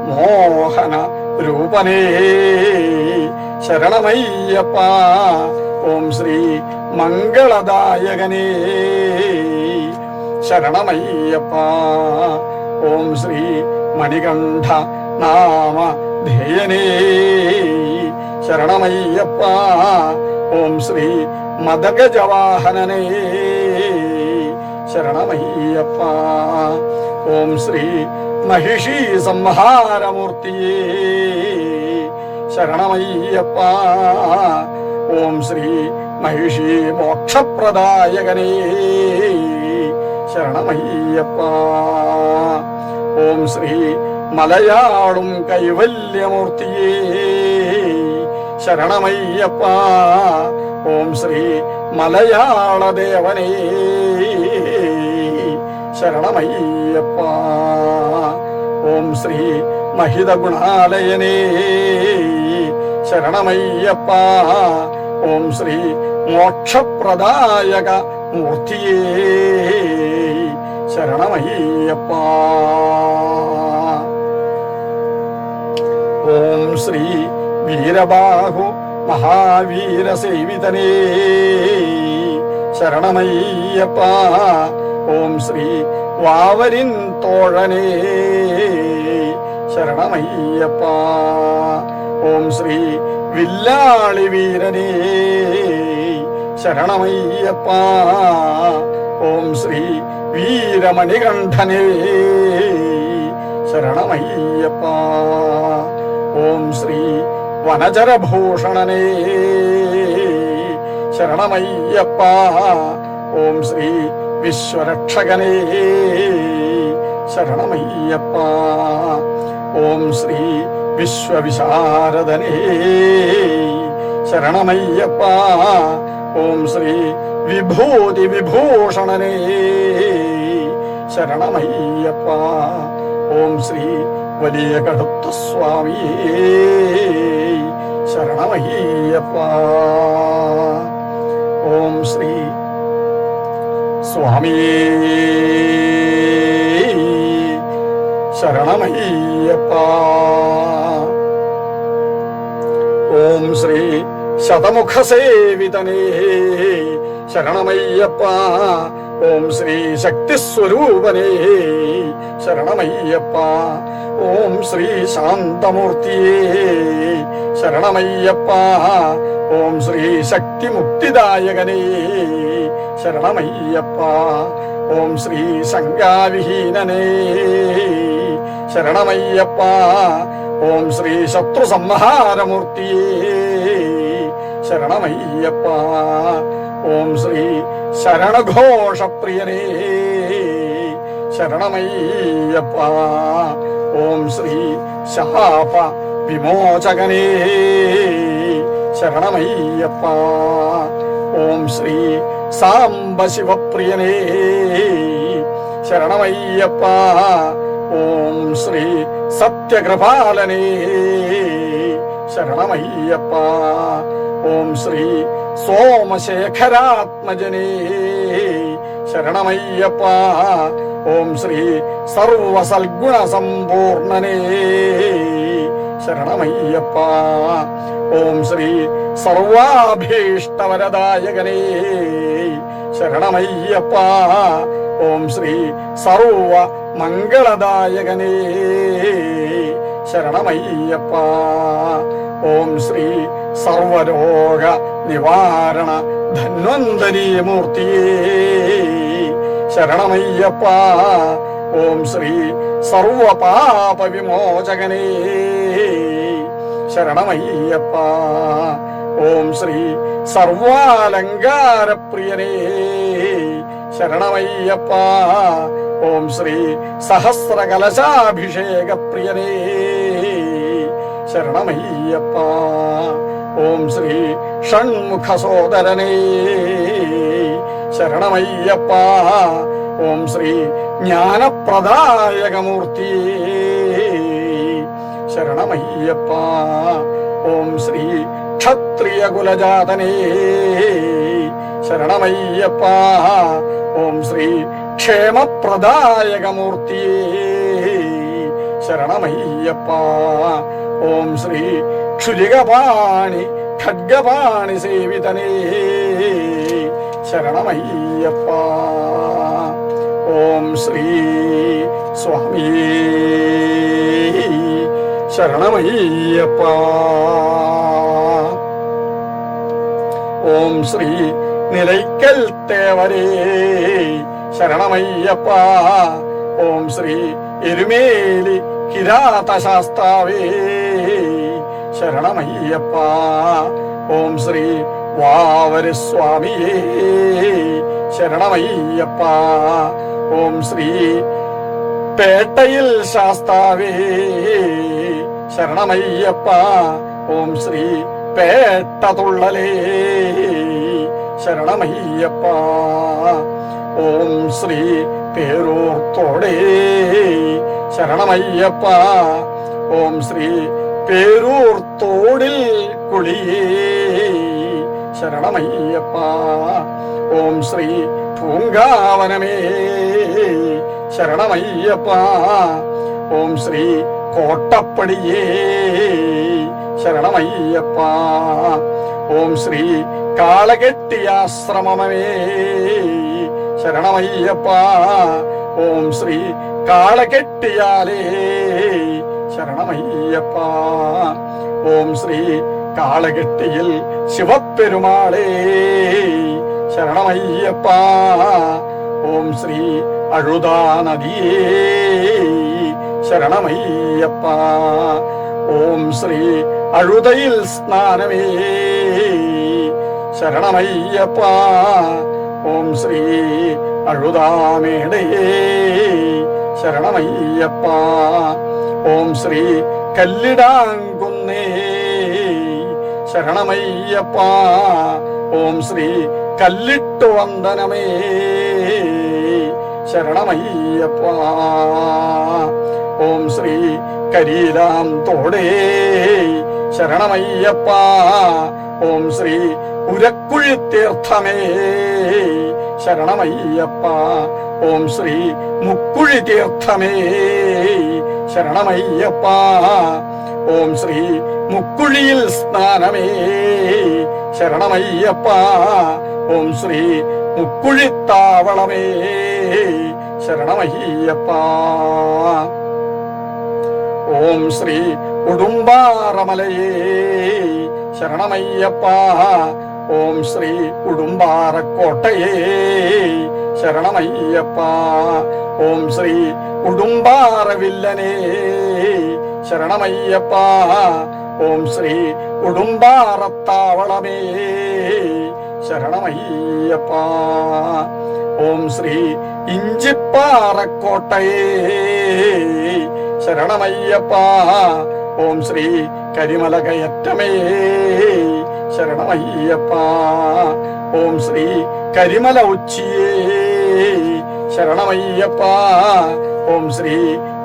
Speaker 1: മോഹന രൂപനേ ശരണമയ്യപ്പ. ഓം ശ്രീ മംഗളദായകനേ ശരണമയ്യപ്പ. ഓം ശ്രീ മണികണ്ഠ നാമ ധേയനേ ശരണമയ്യപ്പ. ഓം ശ്രീ മദഗജവാഹനനേ ശരണമയ്യപ്പ. ഓം ശ്രീ മഹിഷി സംഹാരമൂർത്തിയേ ശരണമയ്യപ്പ. ഓം ശ്രീ മഹിഷി മോക്ഷപ്രദായകനേ ശരണമയ്യപ്പ. ഓം ശ്രീ മലയാളും കൈവല്യമൂർത്തിയേ ശരണമയ്യപ്പ. ഓം ശ്രീ മലയാളദേവനേ ശരണമയ്യപ്പ. ഓം ശ്രീ മഹിതഗുണാലയനേ ശരണമയ്യപ്പ. ഓം ശ്രീ മോക്ഷപ്രദായക മൂർത്തിയേ ശരണമയ്യപ്പ. ഓം ശ്രീ വീരബാഹു മഹാവീരസേവിതനേ ശരണമയ്യപ്പ. ഓം ശ്രീ വാവരിൻ തോഴനേ ശരണമയ്യപ്പ. ഓം ശ്രീ വില്ലാളി വീരനേ ശരണമയ്യപ്പ. ഓം ശ്രീ വീരമണികണ്ഠനേ ശരണമയ്യപ്പ. ഓം ശ്രീ വനചരഭൂഷണനേ ശരണമയ്യപ്പ. ഓം ശ്രീ വിശ്വരക്ഷകനേ ശരണമയ്യപ്പ. ഓം ശ്രീ വിശ്വവിശാരദനേ ശരണമയ്യപ്പ. ഓം ശ്രീ വിഭൂതി വിഭൂഷണനേ ശരണമയ്യപ്പ. ഓം ശ്രീ വലിയ കടുത്ത സ്വാമിയേ ശരണമയ്യപ്പ. ഓം ശ്രീ സ്വാമിയേ ശരണമയ്യപ്പ. ഓം ശ്രീ ശതമുഖസേവിതനേ ശരണമയ്യപ്പ. ഓം ശ്രീ ശക്തിസ്വരൂപനേ ശരണമയ്യപ്പ. ഓം ശ്രീ ശാന്തമൂർത്തിയേ ശരണമയ്യപ്പ. ഓം ശ്രീ ശക്തിമുക്തിദായകനേ ശരണമയ്യപ്പ. ഓം ശ്രീ ശങ്കാവിഹീനനേ ശരണമയ്യപ്പ. ഓം ശ്രീ ശത്രുസംഹാരമൂർത്തിയേ ശരണമയ്യപ്പ. ഓം ശ്രീ ശരണഘോഷപ്രിയനേ ശരണമയ്യപ്പ. ഓം ശ്രീ ശാപ വിമോചകനേ ശരണമയ്യപ്പ. ഓം ശ്രീ സാംബശിവപ്രിയനേ ശരണമയ്യപ്പ. ഓം ശ്രീ സത്യകൃപാലനേ ശരണമയ്യപ്പ. ഓം ശ്രീ സോമശേഖരാത്മജനേ ശരണമയ്യപ്പ. ഓം ശ്രീ സർവസൽഗുണ സമ്പൂർണനേ ശരണമയ്യപ്പ. ഓം ശ്രീ സർവാഭീഷ്ടവരദായകനേ ശരണമയ്യപ്പ. ഓം ശ്രീ സർവ മംഗളദായകനേ ശരണമയ്യപ്പ. ഓം ശ്രീ സർവരോഗ നിവാരണ ധന്വന്തരീ മൂർത്തിയേ ശരണമയ്യപ്പ. ഓം ശ്രീ സർവപാപ വിമോചകനേ ശരണമയ്യപ്പ. ഓം ശ്രീ സർവാലങ്കാരപ്രിയനേ ശരണമയ്യപ്പ. ഓം ശ്രീ സഹസ്രകലശാഭിഷേക പ്രിയനേ ശരണമയ്യപ്പ. ഓം ശ്രീ ഷൺമുഖ സോദരനേ ശരണമയ്യപ്പ. ഓം ശ്രീ ജ്ഞാനപ്രദായകമൂർത്തിയേ ശരണമയ്യപ്പ. ഓം ശ്രീ ക്ഷത്രിയ കുലജാതനേ ശരണമയ്യപ്പ. ഓം ശ്രീ ക്ഷേമപ്രദായകമൂർത്തിയേ ശരണമയ്യപ്പ. ഓം ശ്രീ ക്ഷുരികപാണി ഖഡ്ഗപാണി സേവിതനേ ശരണമയ്യപ്പ. ഓം ശ്രീ സ്വാമിയേ ശരണമയ്യപ്പ. ഓം ശ്രീ നിലയ്ക്കൽ തേവരേ ശരണമയ്യപ്പ. ഓം ശ്രീ എരുമേലി കിരാതശാസ്താവേ ശരണമയ്യപ്പ. ഓം ശ്രീ വാവരസ്വാമിയേ ശരണമയ്യപ്പ. ഓം ശ്രീ പേട്ടയിൽ ശാസ്താവേ ശരണമയ്യപ്പ. ഓം ശ്രീ പേട്ടതുള്ളലേ ശരണമയ്യപ്പ. ഓം ശ്രീ പേരൂർത്തോടേ ശരണമയ്യപ്പ. ഓം ശ്രീ പേരൂർത്തോടിൽ കുളിയേ ശരണമയ്യപ്പ. ഓം ശ്രീ പൂങ്കാവനമേ ശരണമയ്യപ്പ. ഓം ശ്രീ കോട്ടപ്പടിയേ ശരണമയ്യപ്പ. ഓം ശ്രീ കാളകെട്ടിയാശ്രമമേ ശരണമയ്യപ്പ. ഓം ശ്രീ കാളകെട്ടിയാലേ ശരണമയ്യപ്പ. ഓം ശ്രീ കാളകെട്ടിയിൽ ശിവപ്പെരുമാളേ ശരണമയ്യപ്പ. ഓം ശ്രീ അഴുതാ നദിയേ ശരണമയ്യപ്പ. ഓം ശ്രീ അഴുതയിൽ സ്നാനമേ ശരണമയ്യപ്പ. ഓം ശ്രീ അഴുതാമേടയേ ശരണമയ്യപ്പ. ഓം ശ്രീ കല്ലിടാങ്കുന്നേ ശരണമയ്യപ്പ. ഓം ശ്രീ കല്ലിട്ടു വന്ദനമേ ശരണമയ്യപ്പ. ഓം ശ്രീ കരിയിലാം തോടേ ശരണമയ്യപ്പ. ഓം ശ്രീ ഉരക്കുഴി തീർത്ഥമേ ശരണമയ്യപ്പ. ഓം ശ്രീ മുക്കുഴി തീർത്ഥമേ ശരണമയ്യപ്പ. ഓം ശ്രീ മുക്കുഴിയിൽ സ്നാനമേ ശരണമയ്യപ്പ. ഓം ശ്രീ മുക്കുഴിത്താവളമേ ശരണമയ്യപ്പ. ഓം ശ്രീ ഉടുമ്പാറമലയേ ശരണമയ്യപ്പ. ഓം ശ്രീ ഉടുമ്പാറക്കോട്ടയേ ശരണമയ്യപ്പ. ഓം ശ്രീ ഉടുമ്പാറവില്ലനേ ശരണമയ്യപ്പ. ഓം ശ്രീ ഉടുമ്പാറത്താവളമേ ശരണമയ്യപ്പ. ഓം ശ്രീ ഇഞ്ചിപ്പാറക്കോട്ടയേ ശരണമയ്യപ്പ. ഓം ശ്രീ കരിമല കയറ്റമേ ശരണമയ്യപ്പ. ഓം ശ്രീ കരിമല ഉച്ചിയേ ശരണമയ്യപ്പ. ഓം ശ്രീ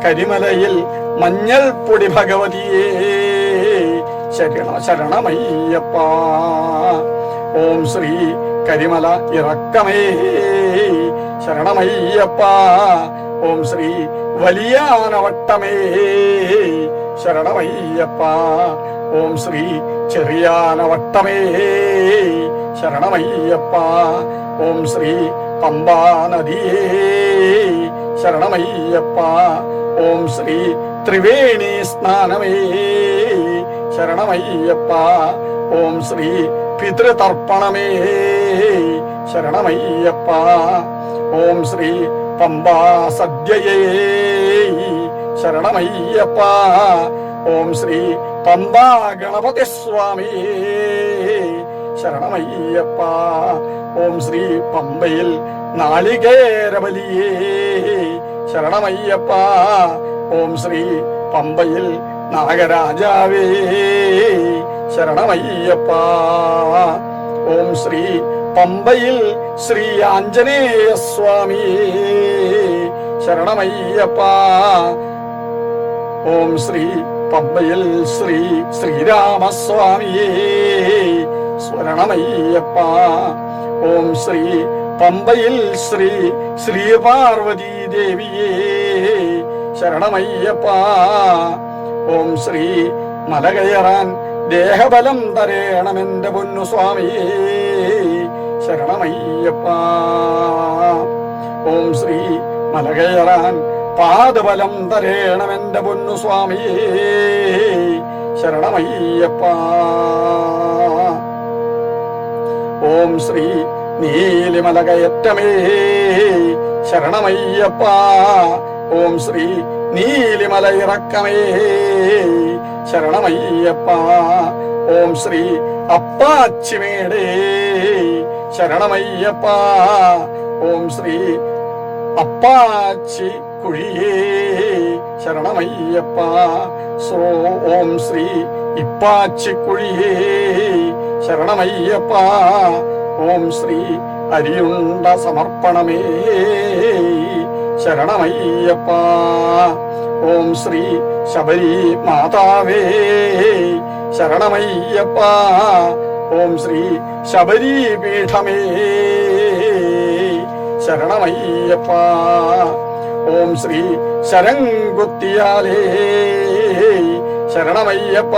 Speaker 1: കരിമലയിൽ മഞ്ഞൾ പൊടി ഭഗവതിയേ ശരണമയ്യപ്പ. ഓം ശ്രീ കരിമല ഇറക്കമേ ശരണമയ്യപ്പ. ഓം ശ്രീ വലിയാനവട്ടമേ ശരണമയ്യപ്പ. ഓം ശ്രീ ചെറിയാനവട്ടമേ ശരണമയ്യപ്പ. ഓം ശ്രീ പമ്പാ നദിയേ ശരണമയ്യപ്പ. ഓം ശ്രീ ത്രിവേണി സ്നാനമേ ശരണമയ്യപ്പ. ഓം ശ്രീ പിതൃതർപ്പണമേ ശരണമയ്യപ്പ. ഓം ശ്രീ പമ്പാ സദ്യയേ ശരണമയ്യപ്പ. ഓം ശ്രീ പമ്പാ ഗണപതി സ്വാമി ശരണമയ്യപ്പ. ഓം ശ്രീ പമ്പയിൽ നാളികേരബലിയേ ശരണമയ്യപ്പ. ഓം ശ്രീ പമ്പയിൽ നാഗരാജാവേ ശരണമയ്യപ്പ. ഓം ശ്രീ പമ്പയിൽ ശ്രീ ആഞ്ജനേയ സ്വാമി ശരണമയ്യപ്പ. ഓം ശ്രീ പമ്പയിൽ ശ്രീ ശ്രീരാമസ്വാമിയേ ശരണമയ്യപ്പ. ഓം ശ്രീ പമ്പയിൽ ശ്രീ ശ്രീപാർവതീ ദേവിയേ ശരണമയ്യപ്പ. ഓം ശ്രീ മലകയറാൻ ദേഹബലം തരേണമെന്റെ പൊന്നു സ്വാമിയേ ശരണമയ്യപ്പ. ഓം ശ്രീ മലകയറാൻ പാദബലം തരേണമെന്റെ പൊന്നു സ്വാമിയേ ശരണമയ്യപ്പ. ഓം ശ്രീ നീലിമലകയറ്റമേ ശരണമയ്യപ്പ. ഓം ശ്രീ നീലിമലയിറക്കമേ ശരണമയ്യപ്പ. ഓം ശ്രീ അപ്പാച്ചിമേടേ ശരണമയ്യപ്പ. ഓം ശ്രീ അപ്പാച്ചി കുഴിയേ ശരണമയ്യപ്പ. ഓം ശ്രീ ഇപ്പാച്ചി കുഴിയേ ശരണമയ്യപ്പ. ഓം ശ്രീ അരിയുണ്ട സമർപ്പണമേ ശരണമയ്യപ്പ. ഓം ശ്രീ ശബരി മാതാവേ ശരണമയ്യപ്പ. ഓം ശ്രീ ശബരി പീഠമേ ശരണമയ്യപ്പ. ഓം ശ്രീ ശരംകുത്തിയാലേ ശരണമയ്യപ്പ.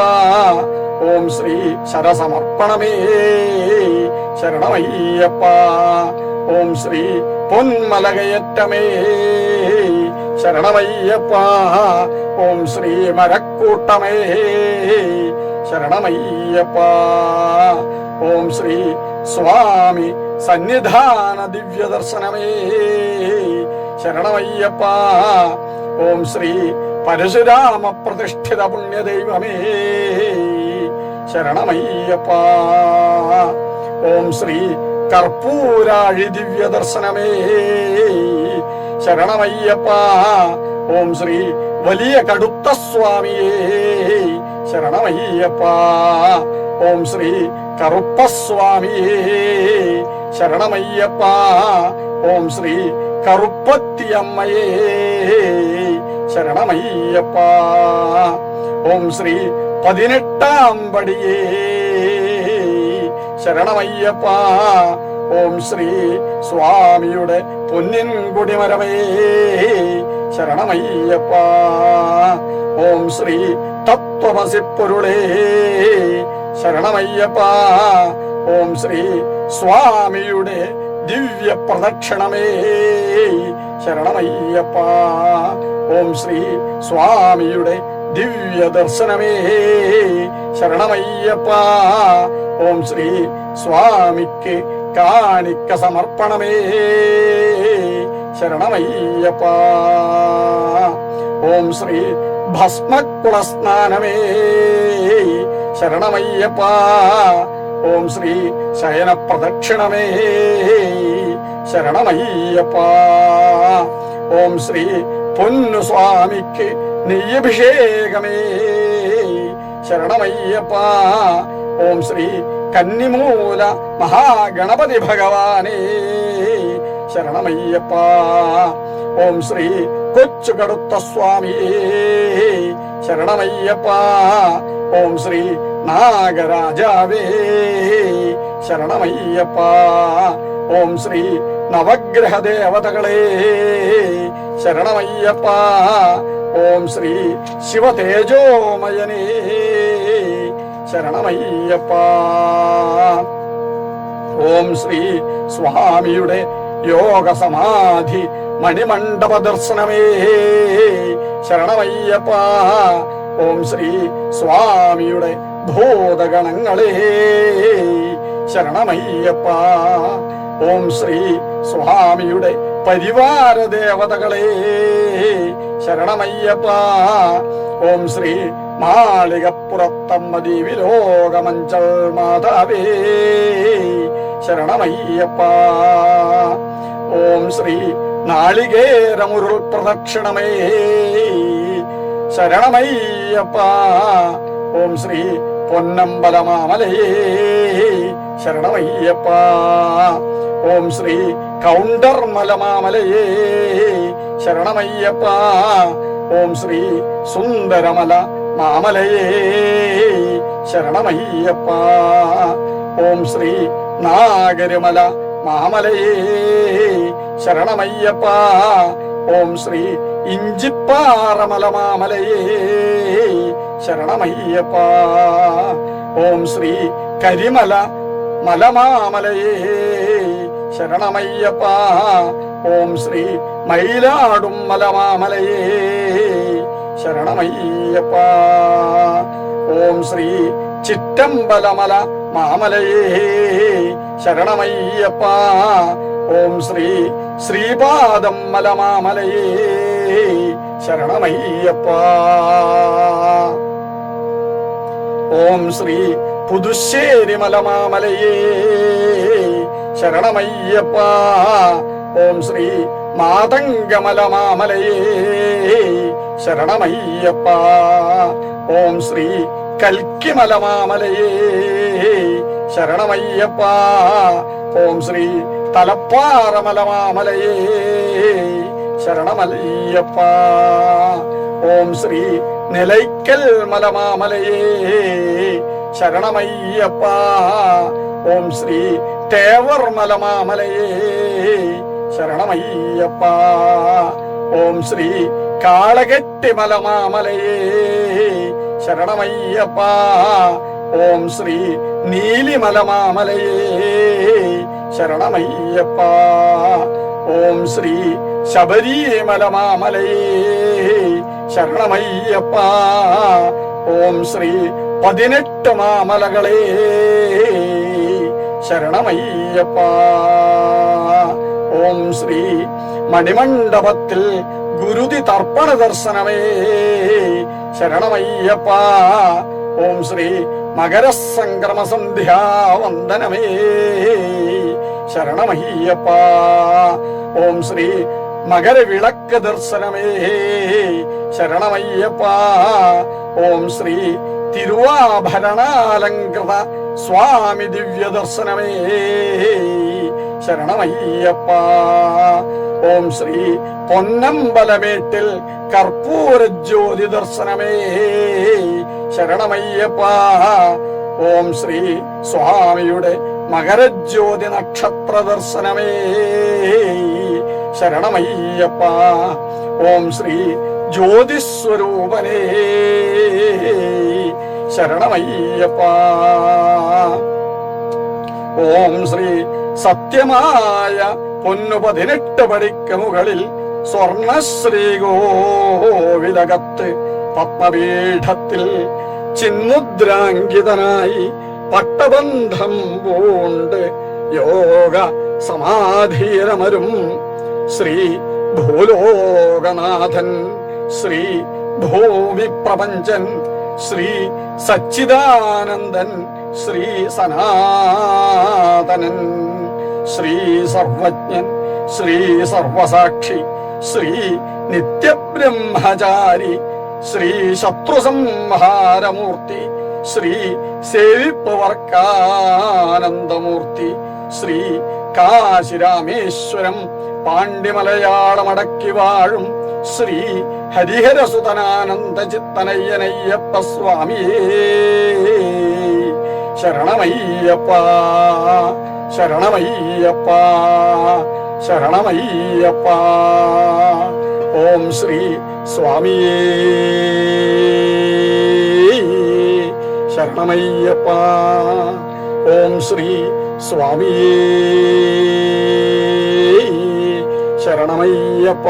Speaker 1: ഓം ശ്രീ ശരസമർപ്പണമേ ശരണമയ്യപ്പ. ഓം ശ്രീ പൊന്മലകയറ്റമേ ശരണമയ്യപ്പ. ഓം ശ്രീ മരക്കൂട്ടമേ ശരണമയ്യപ്പ. ഓം ശ്രീ സ്വാമി സന്നിധാന ദിവ്യദർശനമേ ശരണമയ്യപ്പ. ഓം ശ്രീ പരശുരാമ പ്രതിഷ്ഠിത പുണ്യദൈവമേ ശരണമയ്യപ്പ. ഓം ശ്രീ കർപ്പൂരാഴി ദിവ്യദർശനമേ ശരണമയ്യപ്പ. ഓം ശ്രീ വലിയ കടുത്ത സ്വാമിയേ ശരണമയ്യപ്പ. ഓം ശ്രീ കറുപ്പസ്വാമിയേ ശരണമയ്യപ്പ. ഓം ശ്രീ കറുപ്പത്തിയമ്മയേ ശരണമയ്യപ്പ. ഓം ശ്രീ 18-ാം പടിയേ ശരണമയ്യപ്പ. ഓം ശ്രീ സ്വാമിയുടെ പൊന്നിൻ കൊടിമരമേ ശരണമയ്യപ്പ. ഓം ശ്രീ തത്വമസി പൊരുളേ ശരണമയ്യപ്പ. ഓം ശ്രീ സ്വാമിയുടെ ദിവ്യ പ്രദക്ഷിണമേ ശരണമയ്യപ്പ. ഓം ശ്രീ സ്വാമിയുടെ ദിവ്യ ദർശനമേ ശരണമയ്യപ്പ. ഓം ശ്രീ സ്വാമിക്ക് കാണിക്ക സമർപ്പണമേ ശരണമയ്യപ്പ. ഓം ശ്രീ ഭസ്മക്കുളസ്നാനമേ ശരണമയ്യപ്പ. ഓം ശ്രീ ശയന പ്രദക്ഷിണമേ ശരണമയ്യപ്പ. ഓം ശ്രീ പൊന്നു സ്വാമിക്ക് നെയ്യഭിഷേകമേ ശരണമയ്യപ്പ. ഓം ശ്രീ കന്നിമൂല മഹാഗണപതി ഭഗവാനേ ശരണമയ്യപ്പ. ഓം ശ്രീ കൊച്ചുകടുത്ത സ്വാമിയേ ശരണമയ്യപ്പ. ഓം ശ്രീ നാഗരാജാവേ ശരണമയ്യപ്പ. ഓം ശ്രീ നവഗ്രഹ ദേവതകളെ ശരണമയ്യപ്പ. ഓം ശ്രീ ശിവതേജോമയനേ ശരണമയ്യപ്പ. ഓം ശ്രീ സ്വാമിയുടെ യോഗ സമാധി മണിമണ്ഡപ ദർശനമേ ശരണമയ്യപ്പ. ഓം ശ്രീ സ്വാമിയുടെ ഭൂതഗണങ്ങളെ ശരണമയ്യപ്പ. ഓം ശ്രീ സ്വാമിയുടെ പരിവാര ദേവതകളെ ശരണമയ്യപ്പ. ഓം ശ്രീ മാളികപ്പുറത്തമ്മ ദേവിലോകമഞ്ചൾ മാതാവേ ശരണമയ്യപ്പ. ഓം ശ്രീ നാളികേരമുരുൾ പ്രദക്ഷിണമേ ശരണമയ്യപ്പ. ഓം ശ്രീ പൊന്നമ്പലമാമലയേ ശരണമയ്യപ്പ. ഓം ശ്രീ കൗണ്ടർമലമാമലയേ ശരണമയ്യപ്പ. ഓം ശ്രീ സുന്ദരമല മാമലയേ ശരണമയ്യപ്പ. ഓം ശ്രീ നാഗരിമല മാമലയേ ശരണമയ്യപ്പ. ഓം ശ്രീ ഇഞ്ചിപ്പാറമല മാമലയേ ശരണമയ്യപ്പ. ഓം ശ്രീ കരിമല മലമാമലയേ ശരണമയ്യപ്പ. ഓം ശ്രീ മയിലാടും മലമാമലയേ ശരണമയ്യപ്പ. ഓം ശ്രീ ചിറ്റമ്പലമല മാമലയേ ശരണമയ്യപ്പ. ഓം ശ്രീ ശ്രീപാദം മലമാമലയേ ശരണമയ്യപ്പ. ഓം ശ്രീ പുതുശ്ശേരി മലമാമലയേ ശരണമയ്യപ്പ. ഓം ശ്രീ മാതംഗമലമാമലയേ ശരണമയ്യപ്പ. ഓം ശ്രീ കൽക്കിമലമാമലയേ ശരണമയ്യപ്പ. ഓം ശ്രീ തലപ്പാറമലമാമലയേ ശരണമയ്യപ്പ. ഓം ശ്രീ നിലയ്ക്കൽ മലമാമലയേ ശരണമയ്യപ്പ. ഓം ശ്രീ തേവർ മലമാമലയേ ശരണമയ്യപ്പ. ഓം ശ്രീ കാളകെട്ടി മലമാമലയേ ശരണമയ്യപ്പ. ഓം ശ്രീ നീലിമലമാമലയേ ശരണമയ്യപ്പ. ഓം ശ്രീ ശബരിമലമാമലയേ ശരണമയ്യപ്പ. ഓം ശ്രീ 18 മാമലകളെ ശരണമയ്യപ്പ. ഓം ശ്രീ മണിമണ്ഡപത്തിൽ ഗുരുതി തർപ്പണ ദർശനമേ ശരണമയ്യപ്പ. ഓം ശ്രീ മകരസംക്രമ സന്ധ്യാവന്ദനമേ ശരണമയ്യപ്പ. ഓം ശ്രീ മകരവിളക്ക് ദർശനമേ ശരണമയ്യപ്പ. ഓം ശ്രീ തിരുവാഭരണാലങ്കൃത സ്വാമി ദിവ്യ ദർശനമേ ശരണമയ്യപ്പ. ഓം ശ്രീ പൊന്നമ്പലമേട്ടിൽ കർപ്പൂര ജ്യോതി ദർശനമേ ശരണമയ്യപ്പ. ഓം ശ്രീ സ്വാമിയുടെ മകരജ്യോതി നക്ഷത്ര ദർശനമേ ശരണമയ്യപ്പ. ഓം ശ്രീ ജ്യോതിസ്വരൂപനേ ശരണമയ്യപ്പ. ഓം ശ്രീ സത്യമായ പൊന്നു 18 പടിക്ക് മുകളിൽ സ്വർണശ്രീകോവിലകത്ത് പത്മപീഠത്തിൽ ചിന്മുദ്രാങ്കിതനായി പട്ടബന്ധം പൂണ്ട് യോഗ സമാധീരമരും ശ്രീ ഭൂലോകനാഥൻ ശ്രീ ഭൂവിപ്രപഞ്ചൻ ശ്രീ സച്ചിദാനന്ദൻ ശ്രീ സനാതനൻ ശ്രീ സർവജ്ഞൻ ശ്രീ സർവസാക്ഷി ശ്രീ നിത്യബ്രഹ്മചാരി ശ്രീ ശത്രുസംഹാരമൂർത്തി ശ്രീ സേവിപ്പവർക്കാനന്ദമൂർത്തി ശ്രീ കാശിരാമേശ്വരം പാണ്ഡ്യമലയാളമടക്കി വാഴും ശ്രീ ഹരിഹരസുതനാനന്ദ ചിത്തനയ്യനയ്യപ്പ സ്വാമിയേ ശരണമയ്യപ്പ ശരണമയ്യപ്പ ശരണമയ്യപ്പ. ഓം ശ്രീ സ്വാമിയേ ശരണമയ്യപ്പ. ഓം ശ്രീ സ്വാമിയേ ശരണമയ്യപ്പ.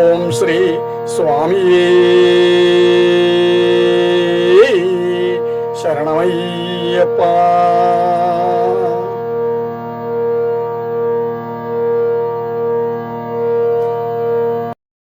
Speaker 1: ഓം ശ്രീ സ്വാമിയേ ശരണമയ്യപ്പ.